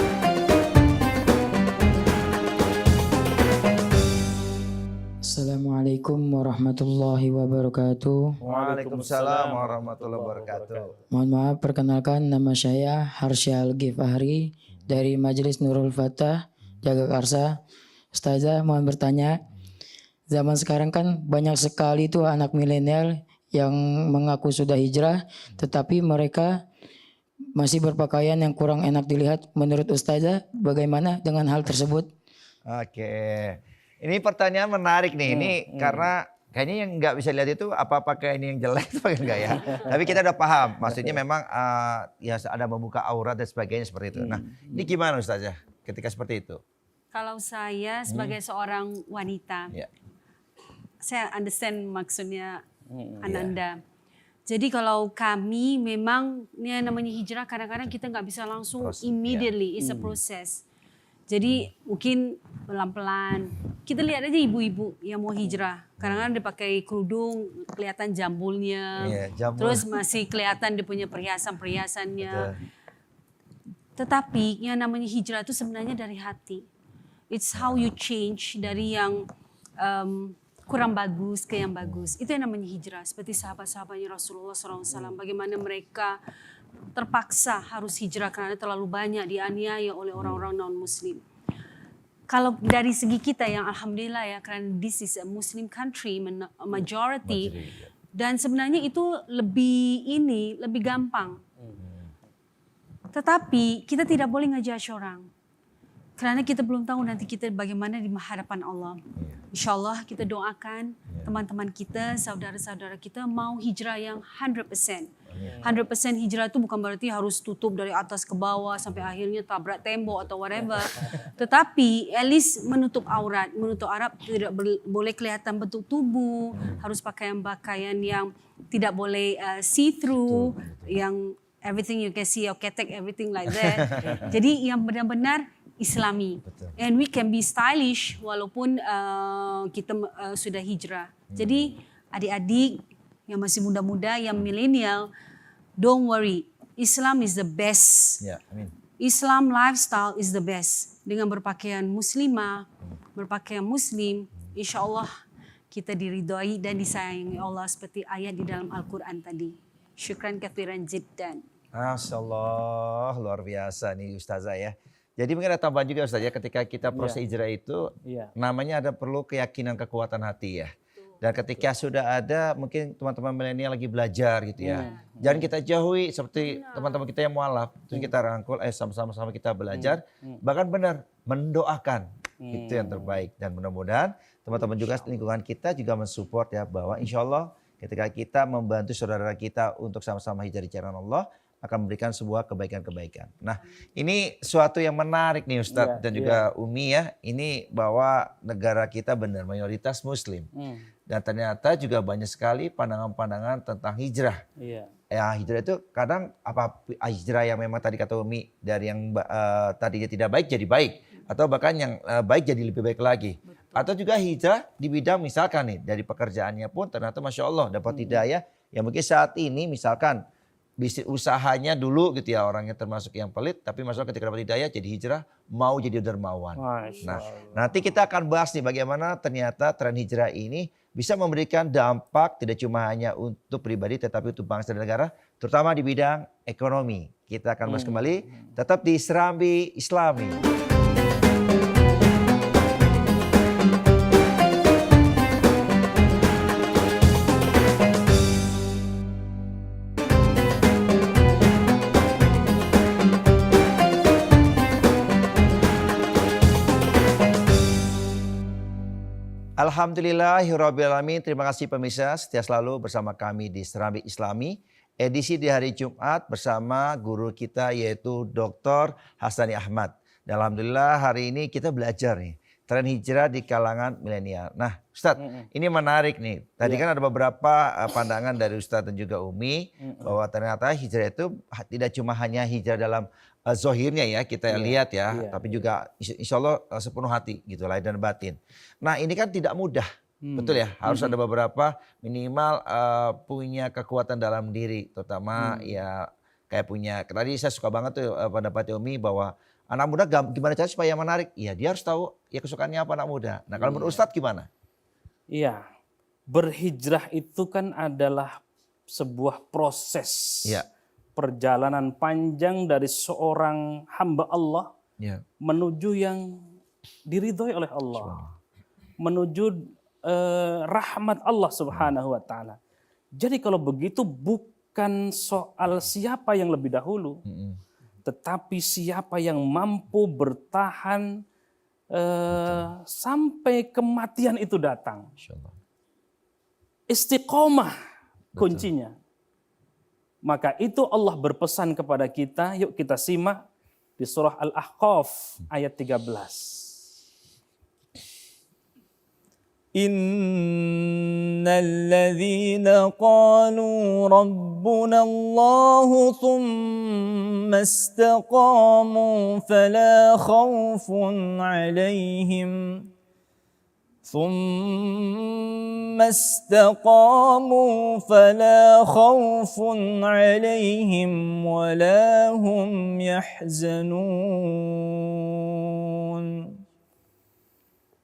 Assalamualaikum warahmatullahi wabarakatuh. Waalaikumsalam warahmatullahi wabarakatuh. Mohon maaf, perkenalkan nama saya Harsyal Gifahri dari Majelis Nurul Fatah, Jagakarsa. Ustazah, mohon bertanya, zaman sekarang kan banyak sekali tuh anak milenial yang mengaku sudah hijrah, tetapi mereka masih berpakaian yang kurang enak dilihat. Menurut Ustazah, bagaimana dengan hal tersebut? Oke. Ini pertanyaan menarik nih, ini karena kayaknya yang nggak bisa lihat itu apa pakai ini yang jelek atau enggak ya. Tapi kita udah paham, maksudnya memang ya ada membuka aurat dan sebagainya seperti itu. Nah, ini gimana Ustazah ketika seperti itu? Kalau saya sebagai seorang wanita, saya understand maksudnya Ananda. Jadi kalau kami memang ini namanya hijrah, kadang-kadang kita nggak bisa langsung immediately, it's a process. Jadi mungkin pelan-pelan. Kita lihat aja ibu-ibu yang mau hijrah. Kadang-kadang dia pakai kerudung, kelihatan jambulnya. Jambul. Terus masih kelihatan dia punya perhiasan-perhiasannya. Tetapi yang namanya hijrah itu sebenarnya dari hati. It's how you change dari yang kurang bagus ke yang bagus. Itu yang namanya hijrah. Seperti sahabat-sahabatnya Rasulullah SAW. Bagaimana mereka terpaksa harus hijrah karena terlalu banyak dianiaya oleh orang-orang non-muslim. kalau dari segi kita yang alhamdulillah ya, karena this is a Muslim country, majority, dan sebenarnya itu lebih gampang. Tetapi kita tidak boleh ngejudge orang. Karena kita belum tahu nanti kita bagaimana di hadapan Allah. Insya Allah kita doakan teman-teman kita, saudara-saudara kita mau hijrah yang 100%. 100% hijrah itu bukan berarti harus tutup dari atas ke bawah sampai akhirnya tabrak tembok atau whatever. Tetapi at least menutup aurat. Menutup aurat tidak boleh kelihatan bentuk tubuh. Harus pakaian yang tidak boleh see-through. Yang everything you can see, your ketek, everything like that. Jadi yang benar-benar Islami. And we can be stylish walaupun kita sudah hijrah. Jadi adik-adik yang masih muda-muda, yang milenial, don't worry. Islam is the best. Islam lifestyle is the best. Dengan berpakaian muslimah, berpakaian muslim, insya Allah kita diridhoi dan disayangi Allah seperti ayat di dalam Al-Quran tadi. Syukran kathiran jiddan. Masya Allah, luar biasa nih Ustazah ya. Jadi mungkin ada tambahan juga Ustaz ya, ketika kita proses hijrah itu namanya ada perlu keyakinan, kekuatan hati ya. Dan ketika sudah ada, mungkin teman-teman milenial lagi belajar gitu ya. Jangan kita jauhi seperti teman-teman kita yang mualaf. Terus kita rangkul, sama-sama kita belajar. Bahkan benar, mendoakan. Itu yang terbaik. Dan mudah-mudahan teman-teman juga lingkungan kita juga mensupport ya. Bahwa insya Allah ketika kita membantu saudara kita untuk sama-sama hijrah di jalan Allah, akan memberikan sebuah kebaikan-kebaikan. Nah, ini suatu yang menarik nih Ustadz dan juga Umi ya. Ini bahwa negara kita benar mayoritas Muslim. Dan ternyata juga banyak sekali pandangan-pandangan tentang hijrah. Ya, hijrah itu kadang apa hijrah yang memang tadi kata Umi dari yang tadinya tidak baik jadi baik, atau bahkan yang baik jadi lebih baik lagi. Atau juga hijrah di bidang misalkan nih dari pekerjaannya pun ternyata Masya Allah dapat hidayah yang mungkin saat ini misalkan bisnis usahanya dulu gitu ya orangnya termasuk yang pelit, tapi masalah ketika dapat hidayah jadi hijrah mau jadi dermawan. Nah, nanti kita akan bahas nih bagaimana ternyata tren hijrah ini bisa memberikan dampak tidak cuma hanya untuk pribadi tetapi untuk bangsa dan negara, terutama di bidang ekonomi. Kita akan bahas kembali tetap di Serambi Islami. Alhamdulillahirrabbilalamin. Terima kasih pemirsa setia selalu bersama kami di Serambi Islami. Edisi di hari Jumat bersama guru kita yaitu Dr. Hasani Ahmad. Dan alhamdulillah hari ini kita belajar nih tren hijrah di kalangan milenial. Nah Ustadz ini menarik nih. Tadi kan ada beberapa pandangan dari Ustadz dan juga Umi. Bahwa ternyata hijrah itu tidak cuma hanya hijrah dalam zohirnya ya kita lihat ya, tapi juga insya Allah sepenuh hati gitu lahir dan batin. Nah ini kan tidak mudah, betul ya, harus ada beberapa minimal punya kekuatan dalam diri, terutama ya kayak punya, tadi saya suka banget tuh pendapat Umi bahwa anak muda gimana cara supaya menarik, ya dia harus tahu ya kesukaannya apa anak muda. Nah kalau menurut Ustadz gimana? Iya, berhijrah itu kan adalah sebuah proses. Perjalanan panjang dari seorang hamba Allah menuju yang diridhoi oleh Allah, menuju rahmat Allah Subhanahu wa taala. Jadi kalau begitu bukan soal siapa yang lebih dahulu, tetapi siapa yang mampu bertahan sampai kematian itu datang. Istiqomah kuncinya. Maka itu Allah berpesan kepada kita, yuk kita simak di surah Al-Ahqaf ayat 13. Innal ladzina qalu rabbuna Allah thumma istaqamu fala khawfun 'alaihim ثم استقاموا فلا خوف عليهم ولا هم يحزنون.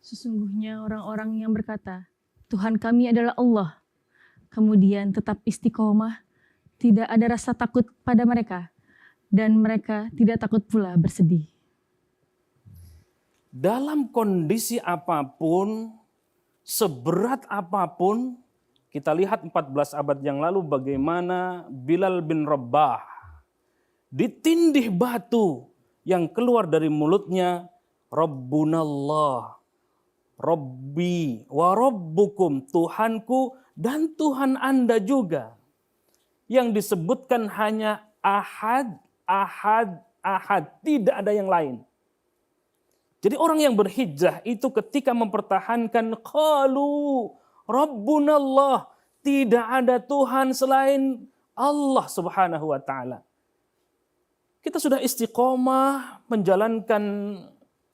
Sesungguhnya orang-orang yang berkata, Tuhan kami adalah Allah, kemudian tetap istiqomah, tidak ada rasa takut pada mereka, dan mereka tidak takut pula bersedih. dalam kondisi apapun, seberat apapun, kita lihat 14 abad yang lalu bagaimana Bilal bin Rabah ditindih batu yang keluar dari mulutnya, Rabbunallah, Rabbi wa Rabbukum, Tuhanku dan Tuhan Anda juga. Yang disebutkan hanya Ahad, Ahad, Ahad, tidak ada yang lain. Jadi orang yang berhijrah itu ketika mempertahankan qalu Rabbunallah, tidak ada Tuhan selain Allah Subhanahu wa taala. Kita sudah istiqomah menjalankan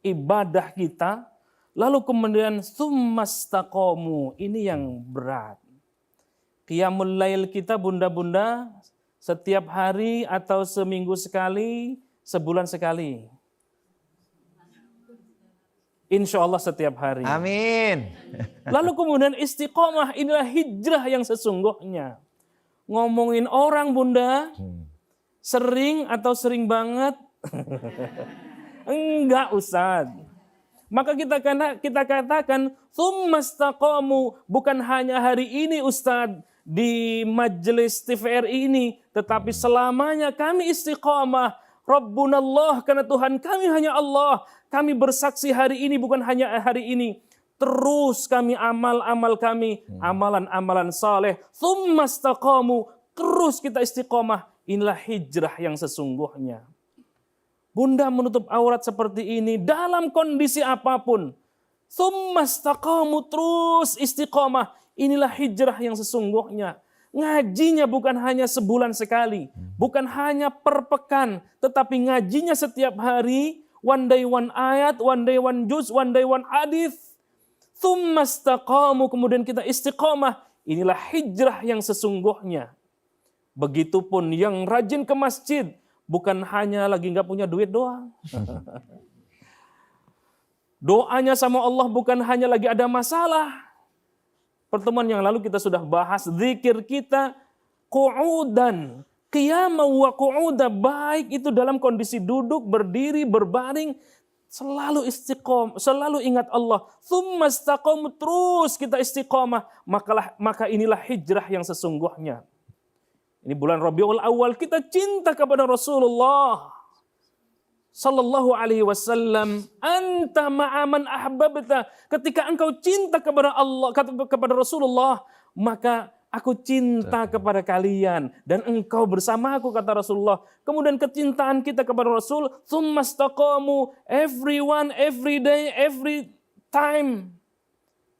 ibadah kita, lalu kemudian summastaqamu, ini yang berat. Qiyamul lail kita bunda-bunda setiap hari atau seminggu sekali, sebulan sekali. Insya Allah setiap hari. Amin. Lalu kemudian istiqomah, inilah hijrah yang sesungguhnya. Ngomongin orang bunda, sering atau sering banget? Enggak Ustaz. Maka kita katakan summastaqamu, bukan hanya hari ini Ustaz di majelis TVRI ini, tetapi selamanya kami istiqamah. Rabbunallah, karena Tuhan kami hanya Allah. Kami bersaksi hari ini bukan hanya hari ini. Terus kami amal-amal kami, amalan-amalan saleh. Summastaqamu, terus kita istiqamah. Inilah hijrah yang sesungguhnya. Bunda menutup aurat seperti ini dalam kondisi apapun. Summastaqamu, terus istiqamah. Inilah hijrah yang sesungguhnya. Ngajinya bukan hanya sebulan sekali, bukan hanya per pekan, tetapi ngajinya setiap hari, one day one ayat, one day one juz, one day one hadis. Summastaqamu, kemudian kita istiqamah. Inilah hijrah yang sesungguhnya. Begitupun yang rajin ke masjid, bukan hanya lagi nggak punya duit doang. Doanya sama Allah bukan hanya lagi ada masalah. Pertemuan yang lalu kita sudah bahas zikir kita qu'udan, qiyama wa qu'uda, baik itu dalam kondisi duduk, berdiri, berbaring, selalu istiqomah, selalu ingat Allah. Summastaqamu, terus kita istiqomah, maka inilah hijrah yang sesungguhnya. Ini bulan Rabiul Awal, kita cinta kepada Rasulullah Sallallahu alaihi wasallam. Anta ma'aman ahbabta. Ketika engkau cinta kepada Allah, kepada Rasulullah, maka aku cinta kepada kalian dan engkau bersamaku, kata Rasulullah. Kemudian kecintaan kita kepada Rasul, summastaqamu, everyone, every day, every time.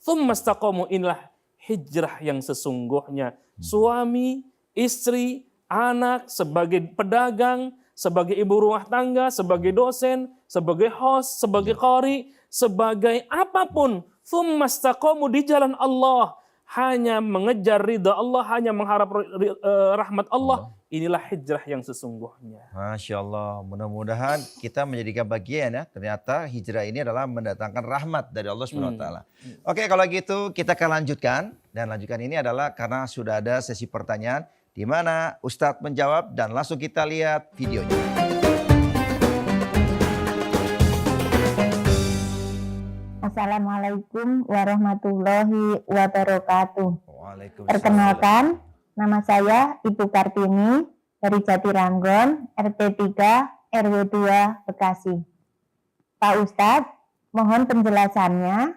Summastaqamu, inilah hijrah yang sesungguhnya. Suami, istri, anak, sebagai pedagang, sebagai ibu rumah tangga, sebagai dosen, sebagai host, sebagai qari, sebagai apapun, summastaqamu di jalan Allah, hanya mengejar ridha Allah, hanya mengharap rahmat Allah. Inilah hijrah yang sesungguhnya. Masya Allah, mudah-mudahan kita menjadikan bagian ya. Ternyata hijrah ini adalah mendatangkan rahmat dari Allah SWT. Oke, kalau gitu kita akan lanjutkan. Dan lanjutkan ini adalah karena sudah ada sesi pertanyaan, di mana Ustadz menjawab, dan langsung kita lihat videonya. Assalamualaikum warahmatullahi wabarakatuh. Waalaikumsalam. Perkenalkan, nama saya Ibu Kartini dari Jatiranggon, RT 3, RW 2, Bekasi. Pak Ustadz, mohon penjelasannya,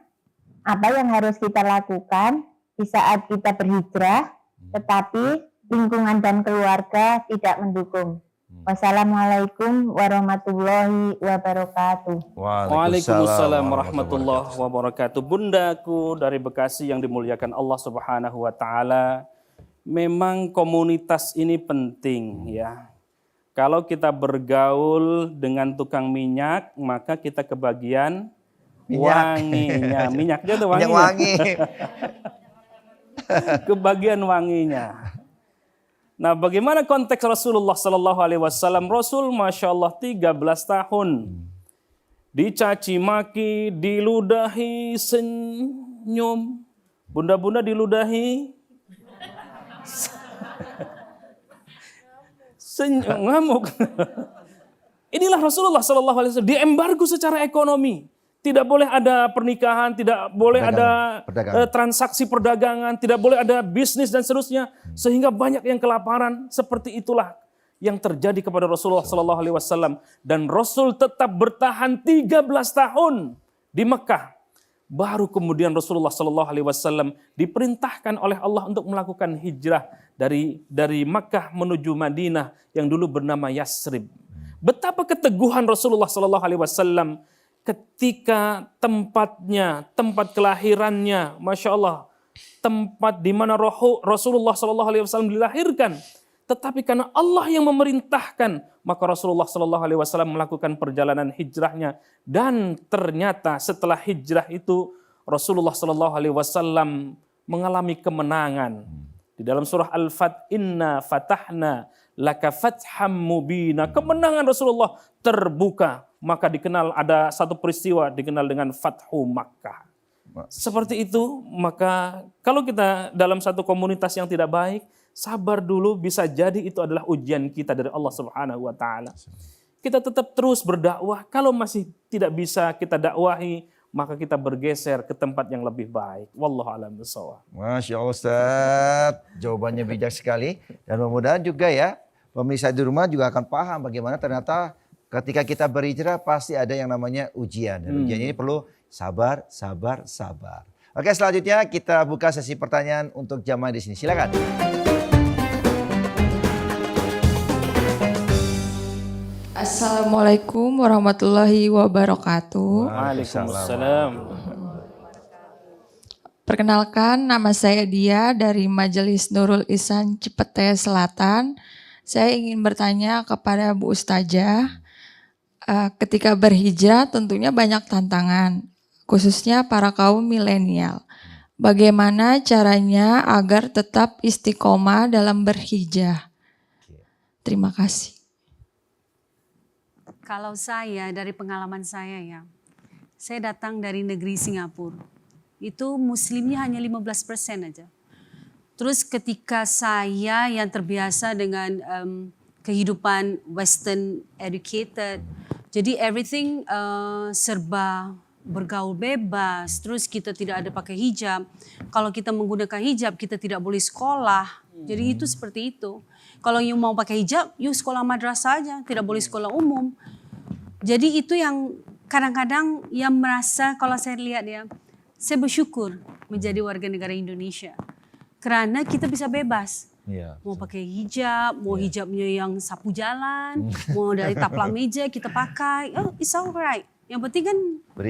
apa yang harus kita lakukan di saat kita berhijrah, tetapi lingkungan dan keluarga tidak mendukung. Wassalamualaikum warahmatullahi wabarakatuh. Waalaikumsalam warahmatullahi wabarakatuh. Bundaku dari Bekasi yang dimuliakan Allah Subhanahu wa taala, memang komunitas ini penting ya. Kalau kita bergaul dengan tukang minyak, maka kita kebagian wanginya. Minyaknya tuh wangi. Minyak wangi. Kebagian wanginya. Nah, bagaimana konteks Rasulullah Sallallahu Alaihi Wasallam? Rasul, masya Allah, 13 tahun dicaci maki, diludahi, senyum. Bunda-bunda diludahi, ngamuk. Inilah Rasulullah Sallallahu Alaihi Wasallam, diembargo secara ekonomi, Tidak boleh ada pernikahan, tidak boleh ada Perdagangan. transaksi perdagangan, tidak boleh ada bisnis dan seterusnya. Sehingga banyak yang kelaparan. Seperti itulah yang terjadi kepada Rasulullah SAW. Dan Rasul tetap bertahan 13 tahun di Mekah. Baru kemudian Rasulullah SAW diperintahkan oleh Allah untuk melakukan hijrah dari Makkah menuju Madinah yang dulu bernama Yasrib. Betapa keteguhan Rasulullah SAW ketika tempatnya, tempat kelahirannya, Masya Allah, tempat di mana Rasulullah SAW dilahirkan. Tetapi karena Allah yang memerintahkan, maka Rasulullah SAW melakukan perjalanan hijrahnya. Dan ternyata setelah hijrah itu, Rasulullah SAW mengalami kemenangan. Di dalam surah Al-Fat, Inna fatahna laka fatham mubina. Kemenangan Rasulullah terbuka. Maka dikenal ada satu peristiwa dikenal dengan Fathu Makkah. Seperti itu, maka kalau kita dalam satu komunitas yang tidak baik, sabar dulu, bisa jadi itu adalah ujian kita dari Allah Subhanahu wa taala. Kita tetap terus berdakwah, kalau masih tidak bisa kita dakwahi, maka kita bergeser ke tempat yang lebih baik. Wallahu a'lam bishawab. Masya Allah Ustaz, jawabannya bijak sekali. Dan mudah-mudahan juga ya, pemirsa di rumah juga akan paham bagaimana ternyata ketika kita berhijrah pasti ada yang namanya ujian. Dan ujian ini perlu sabar, sabar, sabar. Oke, selanjutnya kita buka sesi pertanyaan untuk jamaah di sini. Silakan. Assalamualaikum warahmatullahi wabarakatuh. Waalaikumsalam. Perkenalkan, nama saya Dia dari Majelis Nurul Ihsan Cipete Selatan. Saya ingin bertanya kepada Bu Ustazah, ketika berhijrah tentunya banyak tantangan, khususnya para kaum milenial. Bagaimana caranya agar tetap istiqomah dalam berhijrah? Terima kasih. Kalau saya, dari pengalaman saya ya, saya datang dari negeri Singapura. Itu muslimnya hanya 15% aja. Terus ketika saya yang terbiasa dengan kehidupan western educated, jadi everything serba bergaul bebas, terus kita tidak ada pakai hijab. Kalau kita menggunakan hijab, kita tidak boleh sekolah. Jadi itu seperti itu. Kalau you mau pakai hijab, you sekolah madrasah aja, tidak boleh sekolah umum. Jadi itu yang kadang-kadang yang merasa, kalau saya lihat ya, saya bersyukur menjadi warga negara Indonesia. Karena kita bisa bebas. Mau pakai hijab, mau hijabnya yang sapu jalan, mau dari taplak meja kita pakai, oh it's alright. Yang penting kan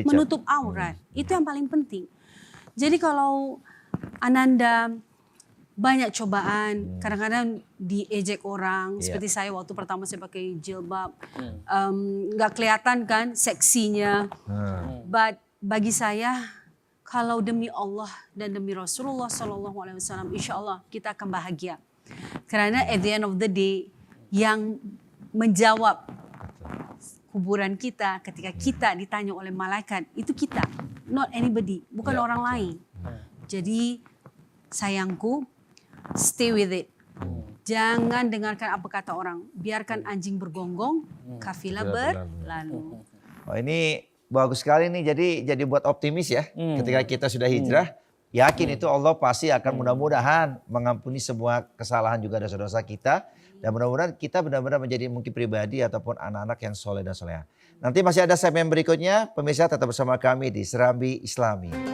menutup aurat, itu yang paling penting. Jadi kalau Ananda banyak cobaan, kadang-kadang diejek orang, seperti saya waktu pertama saya pakai jilbab, nggak kelihatan kan seksinya. But bagi saya, kalau demi Allah dan demi Rasulullah SAW, insya Allah kita akan bahagia. Karena at the end of the day, yang menjawab kuburan kita ketika kita ditanya oleh malaikat, itu kita, not anybody, bukan orang lain. Jadi sayangku, stay with it. Jangan dengarkan apa kata orang. Biarkan anjing bergonggong, kafilah berlalu. Oh, ini bagus sekali nih. Jadi buat optimis ya. Ketika kita sudah hijrah, yakin itu Allah pasti akan mudah-mudahan mengampuni semua kesalahan juga dosa-dosa kita. Dan mudah-mudahan kita benar-benar menjadi mungkin pribadi ataupun anak-anak yang soleh dan soleha. Nanti masih ada segmen berikutnya. Pemirsa tetap bersama kami di Serambi Islami.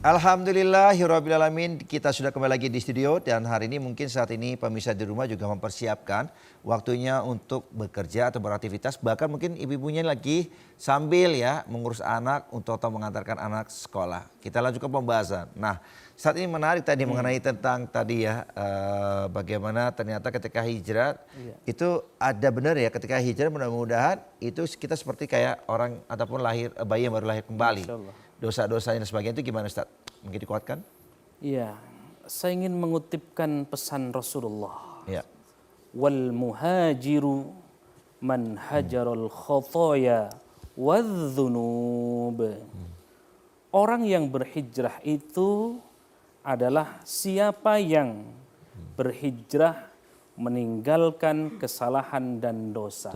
Alhamdulillahirrabbilalamin, kita sudah kembali lagi di studio dan hari ini mungkin saat ini pemirsa di rumah juga mempersiapkan waktunya untuk bekerja atau beraktivitas. Bahkan mungkin ibu-ibunya lagi sambil ya mengurus anak untuk atau mengantarkan anak sekolah. Kita lanjutkan pembahasan. Nah, saat ini menarik tadi mengenai tentang tadi ya bagaimana ternyata ketika hijrah itu ada benar ya, ketika hijrah mudah-mudahan itu kita seperti kayak orang ataupun bayi yang baru lahir kembali. Dosa-dosanya dan sebagainya itu gimana Ustaz? Mungkin dikuatkan? Iya, saya ingin mengutipkan pesan Rasulullah. Ya. Wal muhajiru man hajarul khotoya wadh-dhunub. Orang yang berhijrah itu adalah siapa yang berhijrah meninggalkan kesalahan dan dosa.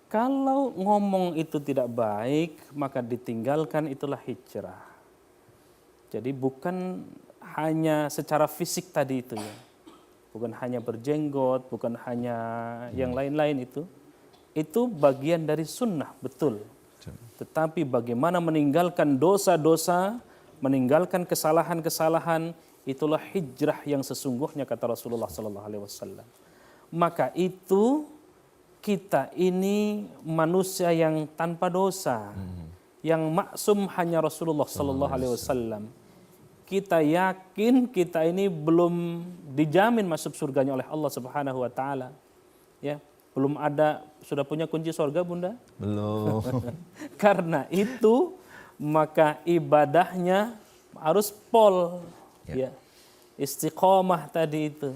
Kalau ngomong itu tidak baik, maka ditinggalkan, itulah hijrah. Jadi bukan hanya secara fisik tadi itu ya. Bukan hanya berjenggot, bukan hanya yang lain-lain itu. Itu bagian dari sunnah, betul. Tetapi bagaimana meninggalkan dosa-dosa, meninggalkan kesalahan-kesalahan, itulah hijrah yang sesungguhnya kata Rasulullah SAW. Maka itu kita ini manusia yang tanpa dosa, yang maksum hanya Rasulullah SAW. Kita yakin kita ini belum dijamin masuk surganya oleh Allah Subhanahu Wa Taala. Ya, belum ada, sudah punya kunci surga Bunda? Belum. Karena itu maka ibadahnya harus pol, ya. Istiqomah tadi itu.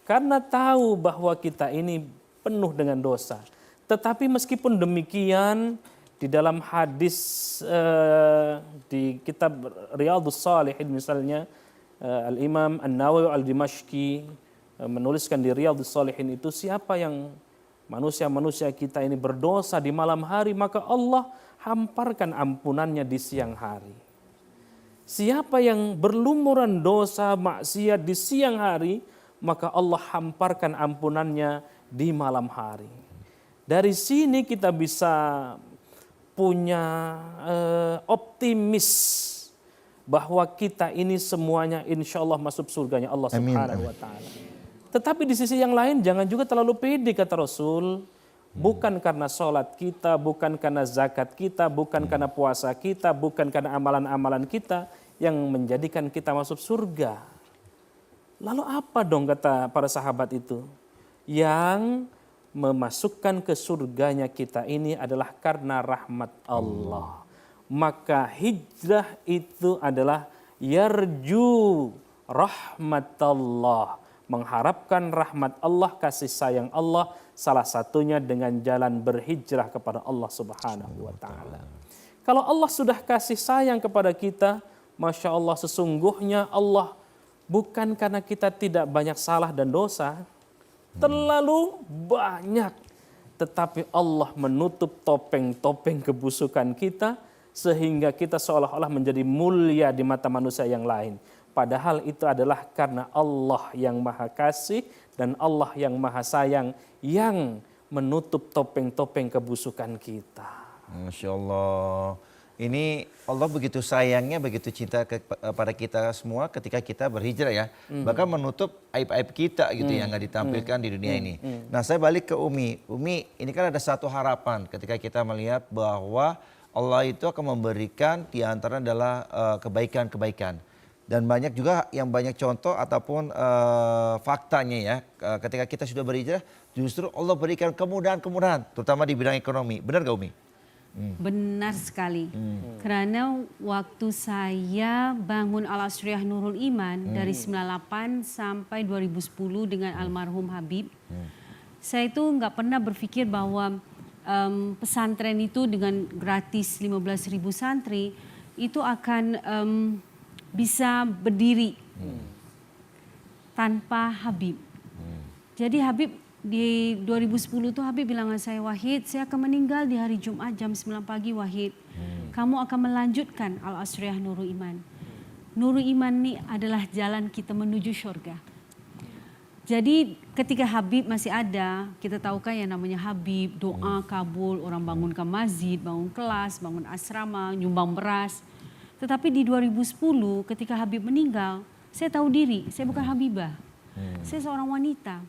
Karena tahu bahwa kita ini penuh dengan dosa. Tetapi meskipun demikian, di dalam hadis di kitab Riyadhus Shalihin misalnya, Al-Imam An-Nawawi Al-Dimashqi menuliskan di Riyadhus Shalihin itu, siapa yang manusia-manusia kita ini berdosa di malam hari, maka Allah hamparkan ampunannya di siang hari. Siapa yang berlumuran dosa maksiat di siang hari, maka Allah hamparkan ampunannya di malam hari. Dari sini kita bisa punya optimis bahwa kita ini semuanya insya Allah masuk surganya Allah Subhanahu Wa Taala. Tetapi di sisi yang lain jangan juga terlalu pede kata Rasul. Bukan karena sholat kita, bukan karena zakat kita, bukan karena puasa kita, bukan karena amalan-amalan kita yang menjadikan kita masuk surga. Lalu apa dong kata para sahabat itu? Yang memasukkan ke surganya kita ini adalah karena rahmat Allah. Maka hijrah itu adalah yarju rahmatullah, mengharapkan rahmat Allah, kasih sayang Allah, salah satunya dengan jalan berhijrah kepada Allah Subhanahu Wa Taala. Kalau Allah sudah kasih sayang kepada kita, Masya Allah, sesungguhnya Allah bukan karena kita tidak banyak salah dan dosa, terlalu banyak, tetapi Allah menutup topeng-topeng kebusukan kita sehingga kita seolah-olah menjadi mulia di mata manusia yang lain. Padahal itu adalah karena Allah yang Maha Kasih dan Allah yang Maha Sayang yang menutup topeng-topeng kebusukan kita. Masya Allah. Ini Allah begitu sayangnya, begitu cinta kepada kita semua ketika kita berhijrah ya. Bahkan menutup aib-aib kita gitu yang nggak ditampilkan di dunia ini. Nah, saya balik ke Umi. Umi, ini kan ada satu harapan ketika kita melihat bahwa Allah itu akan memberikan di antara adalah kebaikan-kebaikan. Dan banyak juga yang banyak contoh ataupun faktanya ya. Ketika kita sudah berhijrah, justru Allah berikan kemudahan-kemudahan, terutama di bidang ekonomi. Benar gak Umi? Benar sekali. Karena waktu saya bangun Al-Asriyah Nurul Iman dari 98 sampai 2010 dengan almarhum Habib, saya itu nggak pernah berpikir bahwa pesantren itu dengan gratis 15.000 santri itu akan bisa berdiri tanpa Habib. Jadi Habib di 2010 tuh Habib bilang sama saya, Wahid, saya akan meninggal di hari Jumat jam 9 pagi Wahid. Kamu akan melanjutkan Al-Asriyah Nurul Iman. Nurul Iman ini adalah jalan kita menuju surga. Jadi ketika Habib masih ada, kita tahu kan yang namanya Habib, doa kabul, orang bangunkan masjid, bangun kelas, bangun asrama, nyumbang beras. Tetapi di 2010 ketika Habib meninggal, saya tahu diri, saya bukan Habibah. Saya seorang wanita.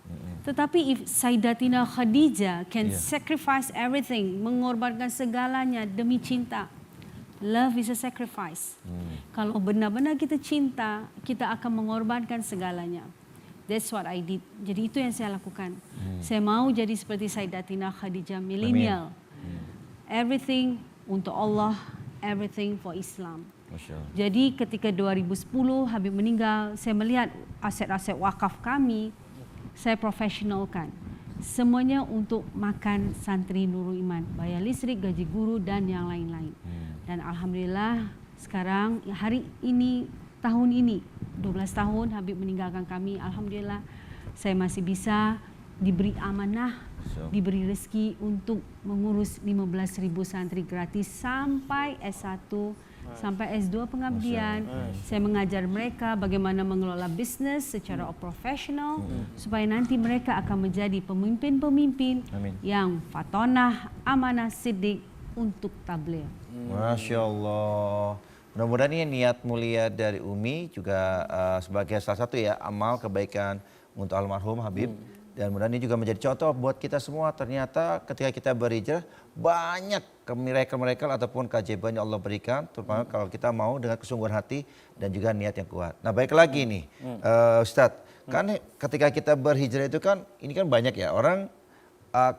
Tetapi if Sayyidatina Khadijah can sacrifice everything, mengorbankan segalanya demi cinta. Love is a sacrifice. Kalau benar-benar kita cinta, kita akan mengorbankan segalanya. That's what I did. Jadi itu yang saya lakukan. Saya mau jadi seperti Sayyidatina Khadijah, milenial. Everything untuk Allah, everything for Islam. Jadi ketika 2010 Habib meninggal, saya melihat aset-aset wakaf kami, saya profesionalkan. semuanya untuk makan santri Nurul Iman, bayar listrik, gaji guru dan yang lain-lain. Dan alhamdulillah sekarang hari ini, tahun ini 12 tahun Habib meninggalkan kami, alhamdulillah saya masih bisa diberi amanah, diberi rezeki untuk mengurus 15.000 santri gratis sampai S1, sampai S2 pengabdian. Saya mengajar mereka bagaimana mengelola bisnis secara profesional supaya nanti mereka akan menjadi pemimpin-pemimpin yang fatonah, amanah, siddiq untuk tabligh. Masya Allah. Mudah-mudahan ini niat mulia dari Umi juga sebagai salah satu ya amal kebaikan untuk almarhum Habib. Dan mudah-mudahan ini juga menjadi contoh buat kita semua. Ternyata ketika kita berhijrah banyak miracle-miracle ataupun keajaiban yang Allah berikan. Terutama kalau kita mau dengan kesungguhan hati dan juga niat yang kuat. Nah baik lagi nih Ustadz. Kan ketika kita berhijrah itu kan ini kan banyak ya orang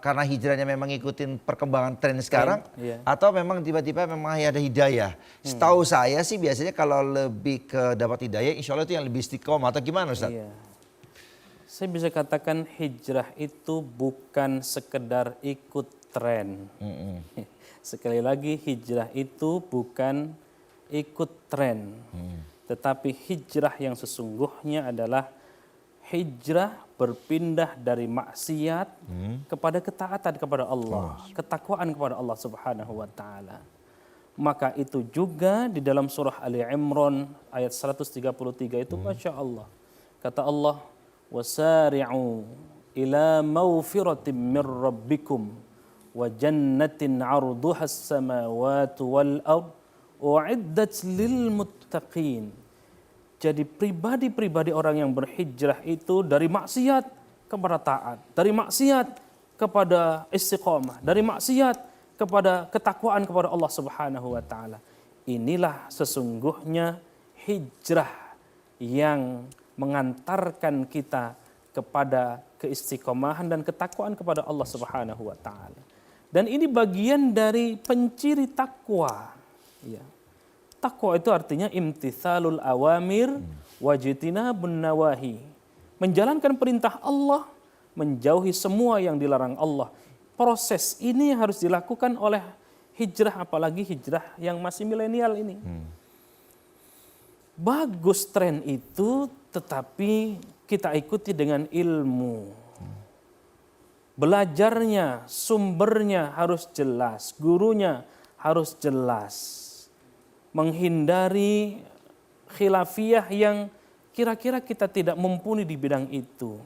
karena hijrahnya memang ngikutin perkembangan tren sekarang. Atau memang tiba-tiba memang ada hidayah. Setahu saya sih biasanya kalau lebih ke dapat hidayah insya Allah itu yang lebih istiqomah atau gimana Ustadz? Saya bisa katakan hijrah itu bukan sekedar ikut tren. Sekali lagi hijrah itu bukan ikut tren. Tetapi hijrah yang sesungguhnya adalah hijrah berpindah dari maksiat kepada ketaatan kepada Allah. Ketakwaan kepada Allah Subhanahu wa ta'ala. Maka itu juga di dalam surah Ali Imran ayat 133 itu Masya Allah. Kata Allah, wasari'u ila mawfiratin min rabbikum wa jannatin 'arduha as-samawati wal ard u'iddat lil muttaqin. Jadi pribadi-pribadi orang yang berhijrah itu dari maksiat kepada taat, dari maksiat kepada istiqamah, dari maksiat kepada ketakwaan kepada Allah Subhanahu wa taala. Inilah sesungguhnya hijrah yang mengantarkan kita kepada keistiqomahan dan ketakwaan kepada Allah Subhanahu wa taala. Dan ini bagian dari penciri takwa. Ya. Takwa itu artinya imtithalul awamir wajtinabun nawahi. Menjalankan perintah Allah, menjauhi semua yang dilarang Allah. Proses ini harus dilakukan oleh hijrah, apalagi hijrah yang masih milenial ini. Bagus tren itu, tetapi kita ikuti dengan ilmu. Belajarnya, sumbernya harus jelas, gurunya harus jelas. Menghindari khilafiyah yang kira-kira kita tidak mumpuni di bidang itu.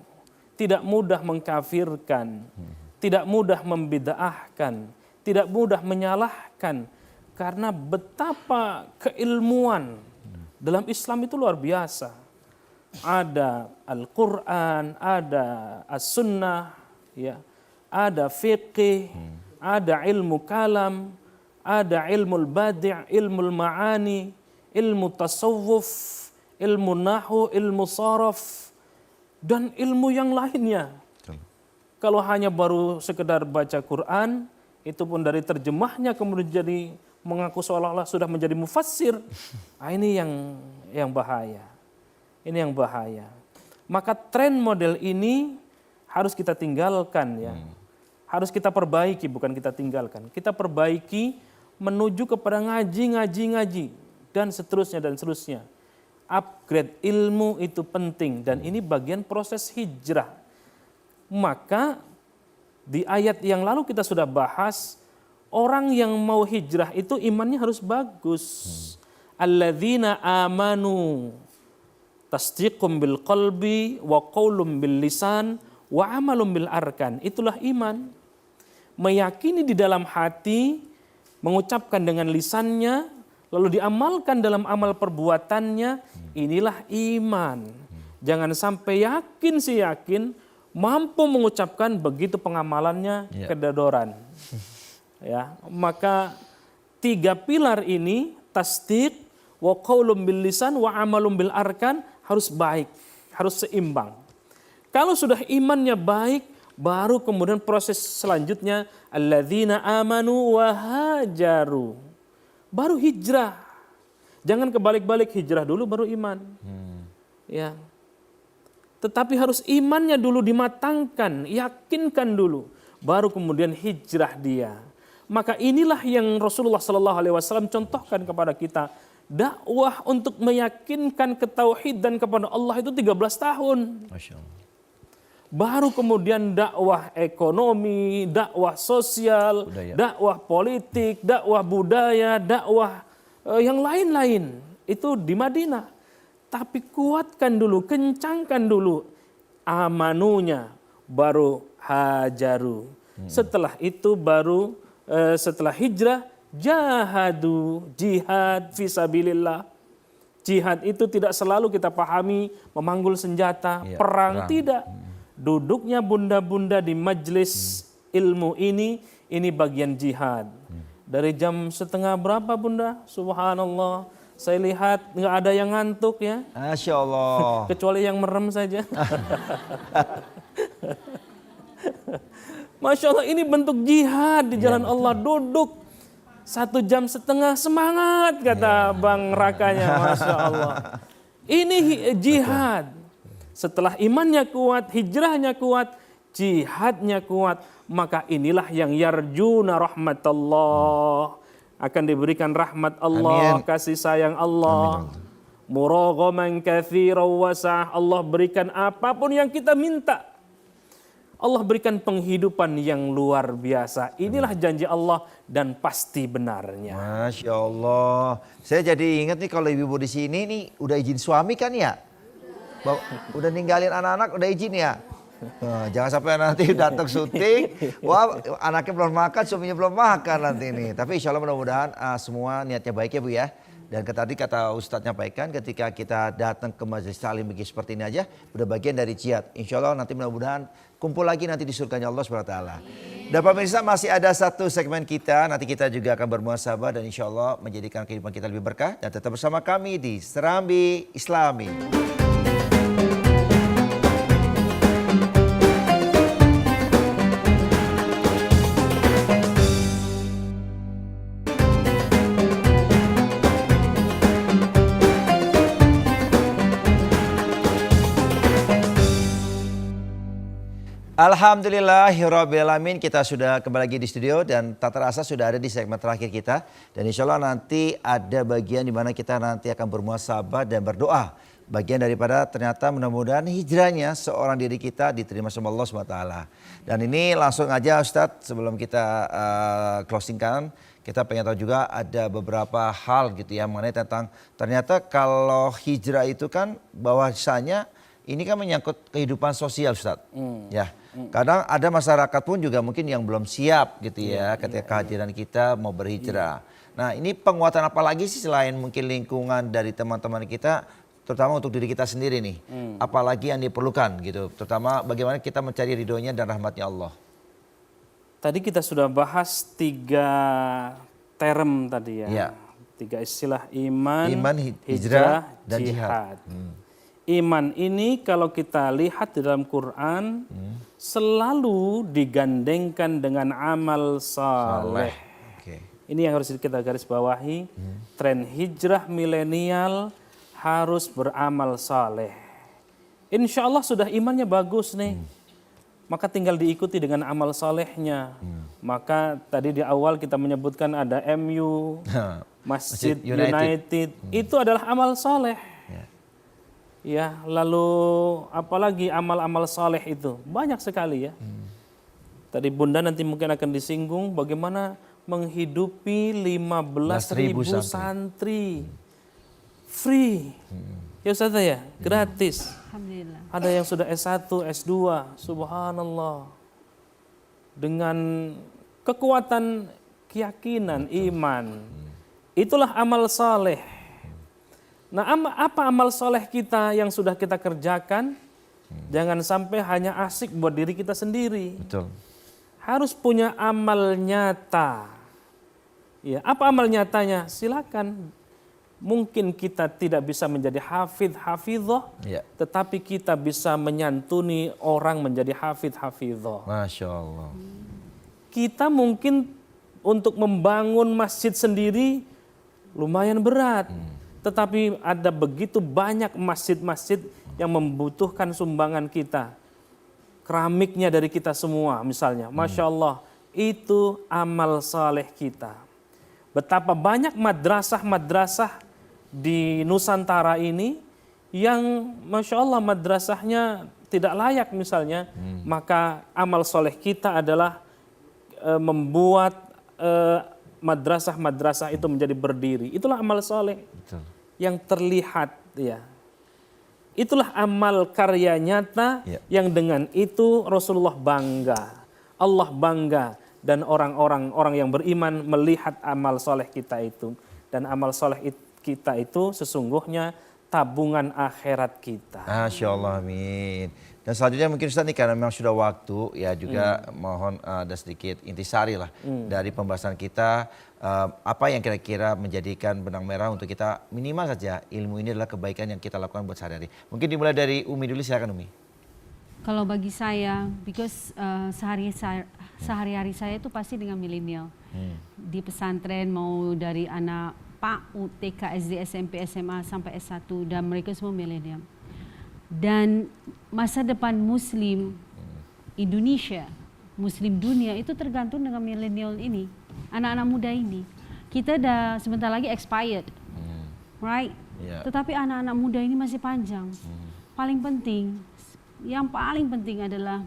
Tidak mudah mengkafirkan, tidak mudah membid'ahkan, tidak mudah menyalahkan. Karena betapa keilmuan dalam Islam itu luar biasa. Ada Al-Quran, ada As-Sunnah, ya, ada fiqih, ada ilmu kalam, ada ilmu badi', ilmu ma'ani, ilmu tasawuf, ilmu nahu, ilmu saraf, dan ilmu yang lainnya. Kalau hanya baru sekedar baca Quran, itu pun dari terjemahnya kemudian jadi mengaku seolah-olah sudah menjadi mufassir. Ini yang bahaya. Ini yang bahaya. Maka tren model ini harus kita tinggalkan ya. Harus kita perbaiki, bukan kita tinggalkan. Kita perbaiki menuju kepada ngaji dan seterusnya. Upgrade ilmu itu penting dan ini bagian proses hijrah. Maka di ayat yang lalu kita sudah bahas, orang yang mau hijrah itu imannya harus bagus. Alladzina amanu tasdiqum bil qalbi wa qaulum bil lisan wa amalum bil arkan. Itulah iman. Meyakini di dalam hati, mengucapkan dengan lisannya, lalu diamalkan dalam amal perbuatannya, inilah iman. Jangan sampai yakin sih yakin, mampu mengucapkan begitu pengamalannya kedodoran. Ya, maka 3 pilar ini, tasdiq, wa qaulum bil lisan, wa amalum bil arkan, harus baik, harus seimbang. Kalau sudah imannya baik, baru kemudian proses selanjutnya alladzina amanu wa hajaru. Baru hijrah. Jangan kebalik-balik, hijrah dulu baru iman. Ya. Tetapi harus imannya dulu dimatangkan, yakinkan dulu, baru kemudian hijrah dia. Maka inilah yang Rasulullah SAW contohkan kepada kita. Dakwah untuk meyakinkan ketauhidan kepada Allah itu 13 tahun. Masya Allah. Baru kemudian dakwah ekonomi, dakwah sosial, dakwah politik, dakwah budaya, dakwah yang lain-lain. Itu di Madinah. Tapi kuatkan dulu, kencangkan dulu amanunya, baru hajaru. Setelah itu baru setelah hijrah, jahadu, jihad fisabilillah. Jihad itu tidak selalu kita pahami memanggul senjata, perang, tidak. Duduknya bunda-bunda di majelis ilmu ini bagian jihad. Dari jam setengah berapa bunda? Subhanallah. Saya lihat nggak ada yang ngantuk ya. Masya Allah. Kecuali yang merem saja. Masya Allah, ini bentuk jihad di jalan Allah. Duduk 1,5 jam semangat kata Bang Rakanya. Masya Allah. Ini jihad. Setelah imannya kuat, hijrahnya kuat, jihadnya kuat, maka inilah yang yarjuna rahmatullah. Akan diberikan rahmat Allah, kasih sayang Allah. Muraghaman katsiran wasa'ah. Allah berikan apapun yang kita minta. Allah berikan penghidupan yang luar biasa. Inilah janji Allah dan pasti benarnya. Masya Allah. Saya jadi ingat nih kalau ibu-ibu di sini nih udah izin suami kan ya? Udah ninggalin anak-anak udah izin ya? Nah, jangan sampai nanti datang syuting, wah anaknya belum makan, suaminya belum makan nanti ini. Tapi insya Allah mudah-mudahan semua niatnya baik ya Bu ya. Dan tadi kata Ustadz nyampaikan ketika kita datang ke majelis taklim begini seperti ini aja, udah bagian dari jihad. Insya Allah nanti mudah-mudahan kumpul lagi nanti di surganya Allah SWT. Dan pemirsa masih ada satu segmen kita, nanti kita juga akan bermuhasabah dan insya Allah menjadikan kehidupan kita lebih berkah. Dan tetap bersama kami di Serambi Islami. Alhamdulillahirrabbilalamin, kita sudah kembali lagi di studio dan tak terasa sudah ada di segmen terakhir kita. Dan insya Allah nanti ada bagian di mana kita nanti akan bermuhasabah dan berdoa. Bagian daripada ternyata mudah-mudahan hijrahnya seorang diri kita diterima sama Allah SWT. Dan ini langsung aja Ustadz sebelum kita closingkan, kita pengen tahu juga ada beberapa hal gitu ya mengenai tentang ternyata kalau hijrah itu kan bahwasanya ini kan menyangkut kehidupan sosial Ustadz. Ya. Kadang ada masyarakat pun juga mungkin yang belum siap gitu ya ketika kehadiran kita mau berhijrah. Nah ini penguatan apa lagi sih selain mungkin lingkungan dari teman-teman kita, terutama untuk diri kita sendiri nih. Apalagi yang diperlukan gitu, terutama bagaimana kita mencari ridhonya dan rahmatnya Allah. Tadi kita sudah bahas 3 term tadi ya. 3 istilah iman, hijrah, dan jihad. Iman ini kalau kita lihat di dalam Quran selalu digandengkan dengan amal saleh. Ini yang harus kita garis bawahi. Tren hijrah milenial harus beramal saleh. Insya Allah sudah imannya bagus nih. Maka tinggal diikuti dengan amal salehnya. Maka tadi di awal kita menyebutkan ada MU, Masjid United. Itu adalah amal saleh. Ya, lalu apalagi amal-amal saleh itu banyak sekali ya. Tadi Bunda nanti mungkin akan disinggung bagaimana menghidupi 15.000 santri free. Ya Ustaz ya, gratis. Alhamdulillah. Ada yang sudah S1, S2, subhanallah. Dengan kekuatan keyakinan, iman. Itulah amal saleh. Nah, apa amal soleh kita yang sudah kita kerjakan? Jangan sampai hanya asik buat diri kita sendiri. Betul. Harus punya amal nyata. Ya, apa amal nyatanya? Silakan. Mungkin kita tidak bisa menjadi hafidh-hafidhoh, tetapi kita bisa menyantuni orang menjadi hafidh-hafidhoh. Masya Allah. Kita mungkin untuk membangun masjid sendiri lumayan berat. Tetapi ada begitu banyak masjid-masjid yang membutuhkan sumbangan kita, keramiknya dari kita semua misalnya, Masya Allah, itu amal saleh kita. Betapa banyak madrasah-madrasah di Nusantara ini yang Masya Allah madrasahnya tidak layak misalnya, maka amal soleh kita adalah membuat madrasah-madrasah itu menjadi berdiri. Itulah amal soleh yang terlihat, ya. Itulah amal karya nyata yang dengan itu Rasulullah bangga, Allah bangga, dan orang yang beriman melihat amal soleh kita itu. Dan amal soleh kita itu sesungguhnya tabungan akhirat kita. Masya Allah, amin. Dan selanjutnya mungkin Ustaz nih, karena memang sudah waktu ya, juga mohon ada sedikit intisari lah dari pembahasan kita. Apa yang kira-kira menjadikan benang merah untuk kita minimal saja ilmu ini adalah kebaikan yang kita lakukan buat sehari-hari. Mungkin dimulai dari Umi dulu, silakan Umi. Kalau bagi saya, because sehari-hari saya itu pasti dengan milenial. Di pesantren mau dari anak PAUD, TK, SD, SMP, SMA sampai S1, dan mereka semua milenial. Dan masa depan Muslim Indonesia, Muslim dunia itu tergantung dengan milenial ini, anak-anak muda ini. Kita dah sebentar lagi expired, right? Tetapi anak-anak muda ini masih panjang. Paling penting, yang paling penting adalah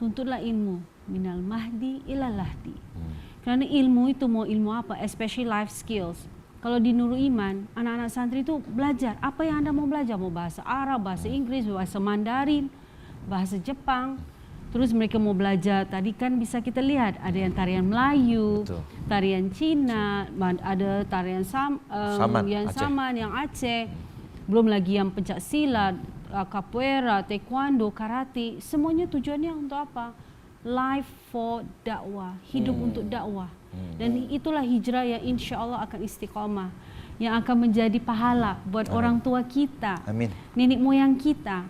tuntutlah ilmu minal mahdi ilal lahdi. Karena ilmu itu mau ilmu apa, especially life skills. Kalau di Nurul Iman, anak-anak santri itu belajar. Apa yang Anda mau belajar? Mau bahasa Arab, bahasa Inggris, bahasa Mandarin, bahasa Jepang. Terus mereka mau belajar, tadi kan bisa kita lihat, ada yang tarian Melayu, tarian Cina, ada tarian Saman, yang Aceh. Belum lagi yang pencak silat, capoeira, taekwondo, karate. Semuanya tujuannya untuk apa? Life for dakwah, hidup untuk dakwah. Dan itulah hijrah yang insya Allah akan istiqomah, yang akan menjadi pahala buat orang tua kita, nenek moyang kita,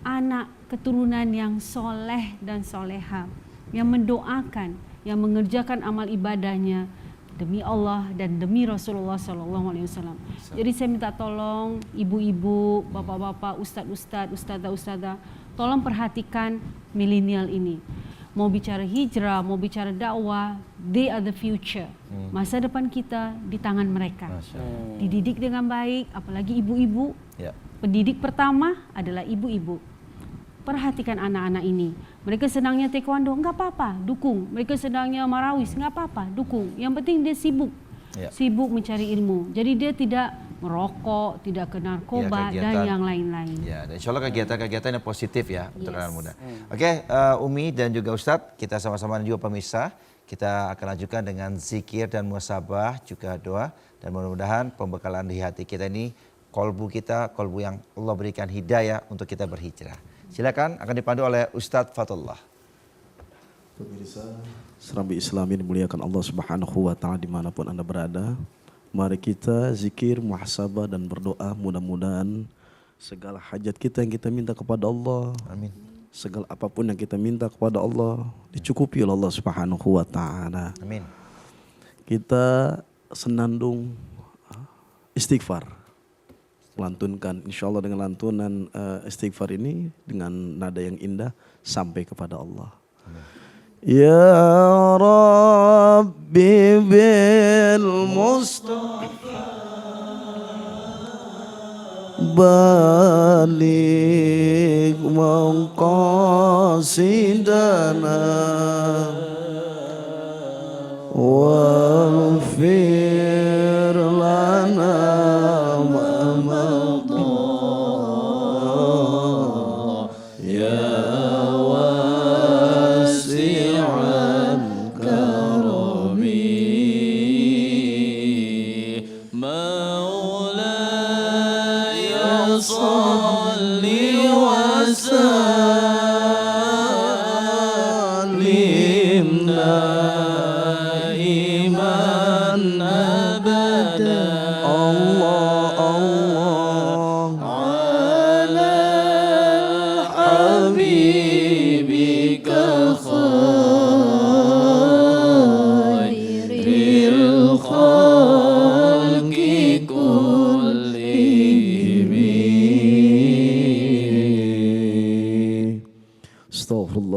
anak keturunan yang soleh dan soleha, yang mendoakan, yang mengerjakan amal ibadahnya demi Allah dan demi Rasulullah SAW. Jadi saya minta tolong ibu-ibu, bapak-bapak, ustadz-ustadz, ustadzah-ustadzah, tolong perhatikan milenial ini. Mau bicara hijrah, mau bicara dakwah, they are the future. Masa depan kita di tangan mereka. Dididik dengan baik, apalagi ibu-ibu. Pendidik pertama adalah ibu-ibu. Perhatikan anak-anak ini. Mereka senangnya taekwondo, enggak apa-apa, dukung. Mereka senangnya marawis, enggak apa-apa, dukung. Yang penting dia sibuk. Sibuk mencari ilmu. Jadi dia tidak merokok, tidak ke narkoba, dan yang lain-lain. Ya, dan insya Allah kegiatan-kegiatan yang positif ya untuk anak muda. Oke, Umi dan juga Ustadz, kita sama-sama dan juga pemirsa, kita akan lanjutkan dengan zikir dan muhasabah, juga doa. Dan mudah-mudahan pembekalan di hati kita ini, kolbu yang Allah berikan hidayah untuk kita berhijrah. Silakan, akan dipandu oleh Ustadz Fatullah. Pemirsa, serambi Islam ini dimuliakan Allah Subhanahu wa Ta'ala dimanapun Anda berada. Mari kita zikir, muhasabah dan berdoa, mudah-mudahan segala hajat kita yang kita minta kepada Allah, segala apapun yang kita minta kepada Allah dicukupi oleh Allah Subhanahu wa Ta'ala. Kita senandung istighfar, melantunkan insya Allah dengan lantunan istighfar ini dengan nada yang indah sampai kepada Allah. Ya Rabbi bil Mustafa balik maqasidana waghfir lana ma madha ya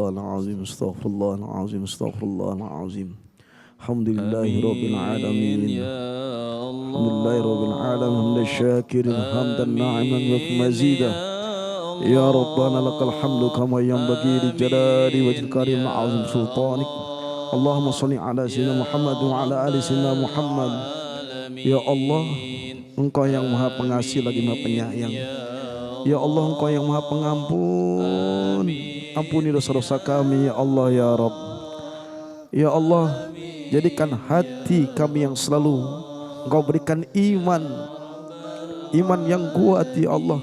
astaghfirullahalazim, astaghfirullahalazim, astaghfirullahalazim. Alhamdulillahirabbil alamin. Alhamdulillahirabbil alamin, hamdan syakirin, hamdan na'iman wa mazidah. Ya Rabbana lakal hamdu kama yanbaghi li jalali wajhil karim azim sultanik. Allahumma shalli ala sayyidina Muhammad wa ala ali sayyidina Muhammad. Ya Allah, Engkau yang Maha Pengasih lagi Maha Penyayang. Ya Allah, Engkau yang Maha Pengampun. Ampuni dosa-dosa kami ya Allah ya Rabb. Ya Allah, jadikan hati kami yang selalu Engkau berikan iman yang kuat ya Allah.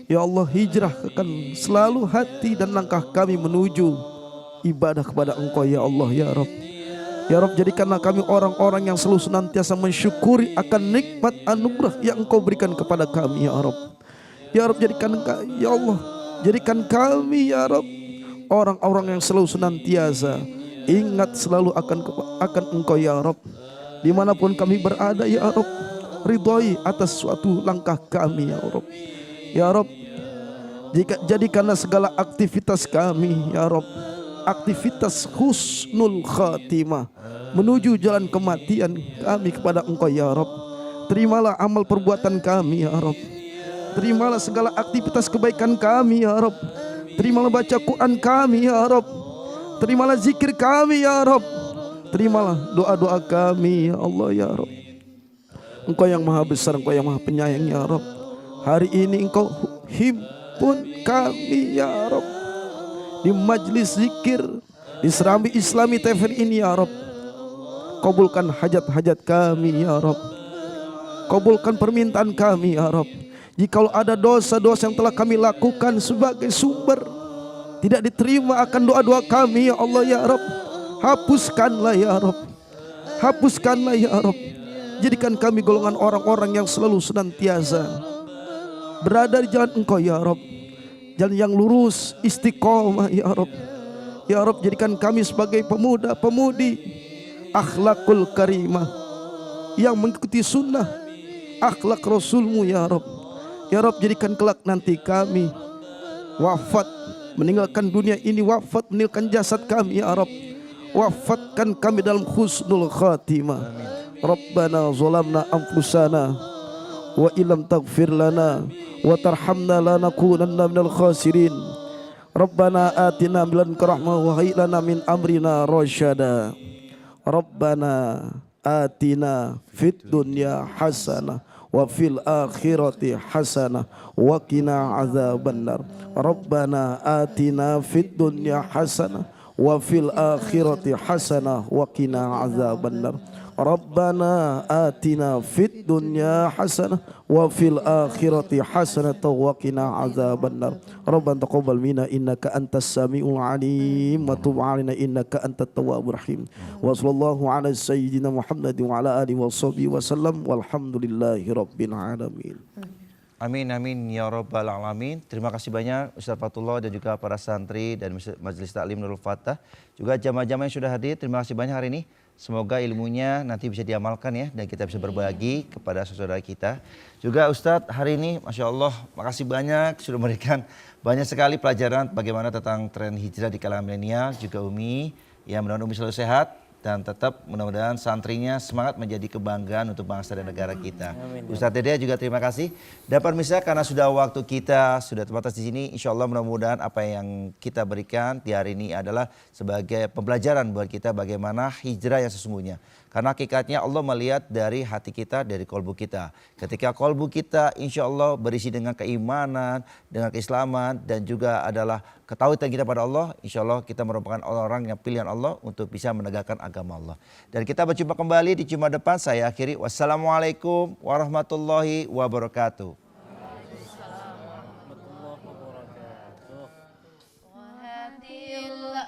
Ya Allah, hijrahkan selalu hati dan langkah kami menuju ibadah kepada Engkau ya Allah ya Rabb. Ya Rabb, jadikanlah kami orang-orang yang selalu senantiasa mensyukuri akan nikmat anugerah yang Engkau berikan kepada kami ya Rabb. Ya Rabb, ya Allah, jadikan kami ya Rabb orang-orang yang selalu senantiasa ingat selalu akan Engkau ya Rabb. Dimanapun kami berada ya Rabb, ridhoi atas suatu langkah kami ya Rabb. Ya Rabb, jadikanlah segala aktivitas kami ya Rabb aktivitas husnul khatimah menuju jalan kematian kami kepada Engkau ya Rabb. Terimalah amal perbuatan kami ya Rabb. Terimalah segala aktivitas kebaikan kami ya Rabb. Terimalah baca Quran kami ya Rabb. Terimalah zikir kami ya Rabb. Terimalah doa-doa kami ya Allah ya Rabb. Engkau yang Maha Besar, Engkau yang Maha Penyayang ya Rabb. Hari ini Engkau himpun kami ya Rabb di majlis zikir di Serambi Islami TVRI ini ya Rabb. Kabulkan hajat-hajat kami ya Rabb. Kabulkan permintaan kami ya Rabb. Jikalau ada dosa-dosa yang telah kami lakukan sebagai sumber tidak diterima akan doa-doa kami ya Allah ya Rabb, hapuskanlah ya Rabb. Hapuskanlah ya Rabb. Jadikan kami golongan orang-orang yang selalu senantiasa berada di jalan Engkau ya Rabb, jalan yang lurus, istiqomah ya Rabb. Ya Rabb, jadikan kami sebagai pemuda-pemudi akhlakul karimah yang mengikuti sunnah akhlak Rasulmu ya Rabb. Ya Rabb, jadikan kelak nanti kami wafat meninggalkan dunia ini, wafat meninggalkan jasad kami ya Rabb. Wafatkan kami dalam husnul khatimah. Rabbana zalamna anfusana wa illam taghfir lana wa tarhamna lanakunanna minal khasirin. Rabbana atina min ladunka rahmah wa hayyi lana min amrina rasyada. Rabbana atina fid dunya hasanah wa fil akhirati hasanah wa qina azabannar. Rabbana atina fid dunya hasanah wa fil akhirati hasanah wa qina azabannar. Rabbana atina fid dunya hasanah wa fil akhirati hasanah wa qina azabannar. Rabbana taqabbal minna innaka antas samiul alim wa tub alaina innaka antat tawwabur rahim. Wa sallallahu ala sayyidina Muhammad wa ala alihi washabihi wasallam walhamdulillahi rabbil alamin. Amin amin ya rabbal alamin. Terima kasih banyak Ustaz Fatullah dan juga para santri dan Majelis Taklim Nurul Fatah, juga jamaah-jamaah yang sudah hadir. Terima kasih banyak hari ini. Semoga ilmunya nanti bisa diamalkan ya, dan kita bisa berbagi kepada saudara kita. Juga Ustadz hari ini Masya Allah, makasih banyak sudah memberikan banyak sekali pelajaran bagaimana tentang tren hijrah di kalangan milenial. Juga Umi, ya mudah-mudahan Umi selalu sehat dan tetap mudah-mudahan santrinya semangat menjadi kebanggaan untuk bangsa dan negara kita. Ustadz Dede juga terima kasih. Dan pemirsa, karena sudah waktu kita sudah terbatas di sini, insya Allah mudah-mudahan apa yang kita berikan di hari ini adalah sebagai pembelajaran buat kita bagaimana hijrah yang sesungguhnya. Karena hakikatnya Allah melihat dari hati kita, dari kolbu kita. Ketika kolbu kita insya Allah berisi dengan keimanan, dengan keislaman, dan juga adalah ketaatan kita pada Allah, insya Allah kita merupakan orang-orang yang pilihan Allah untuk bisa menegakkan agama Allah. Dan kita berjumpa kembali di Jumat depan. Saya akhiri. Wassalamualaikum warahmatullahi wabarakatuh.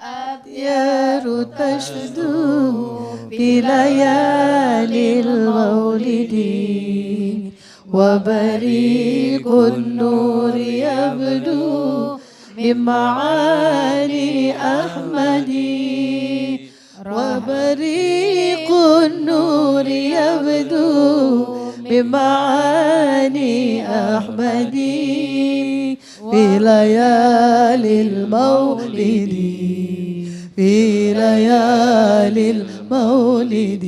الأديار تشدو في ليالي المولد وبريق النور يبدو من معاني أحمد وبريق النور يبدو بمعاني أحمدي في ليالي المولد في ليالي المولد.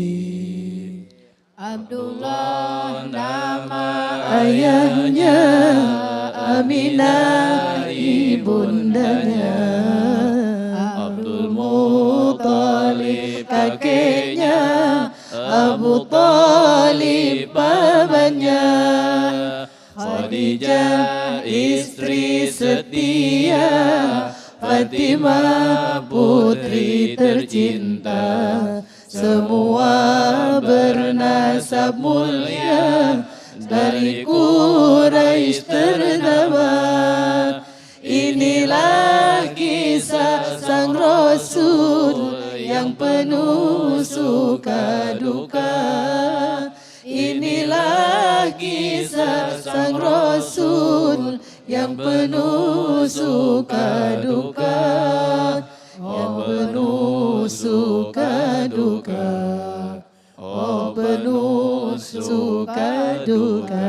Abdullah nama ayahnya, Aminah ibundanya, Abdul Muthalib kakeknya, Abu Talib pamannya, Khadijah istri setia, Fatimah putri tercinta, semua bernasab mulia dari Quraisy ternama. Inilah kisah sang Rasul yang penuh suka duka. Inilah kisah sang Rasul yang penuh suka duka, yang penuh suka duka, oh penuh suka duka.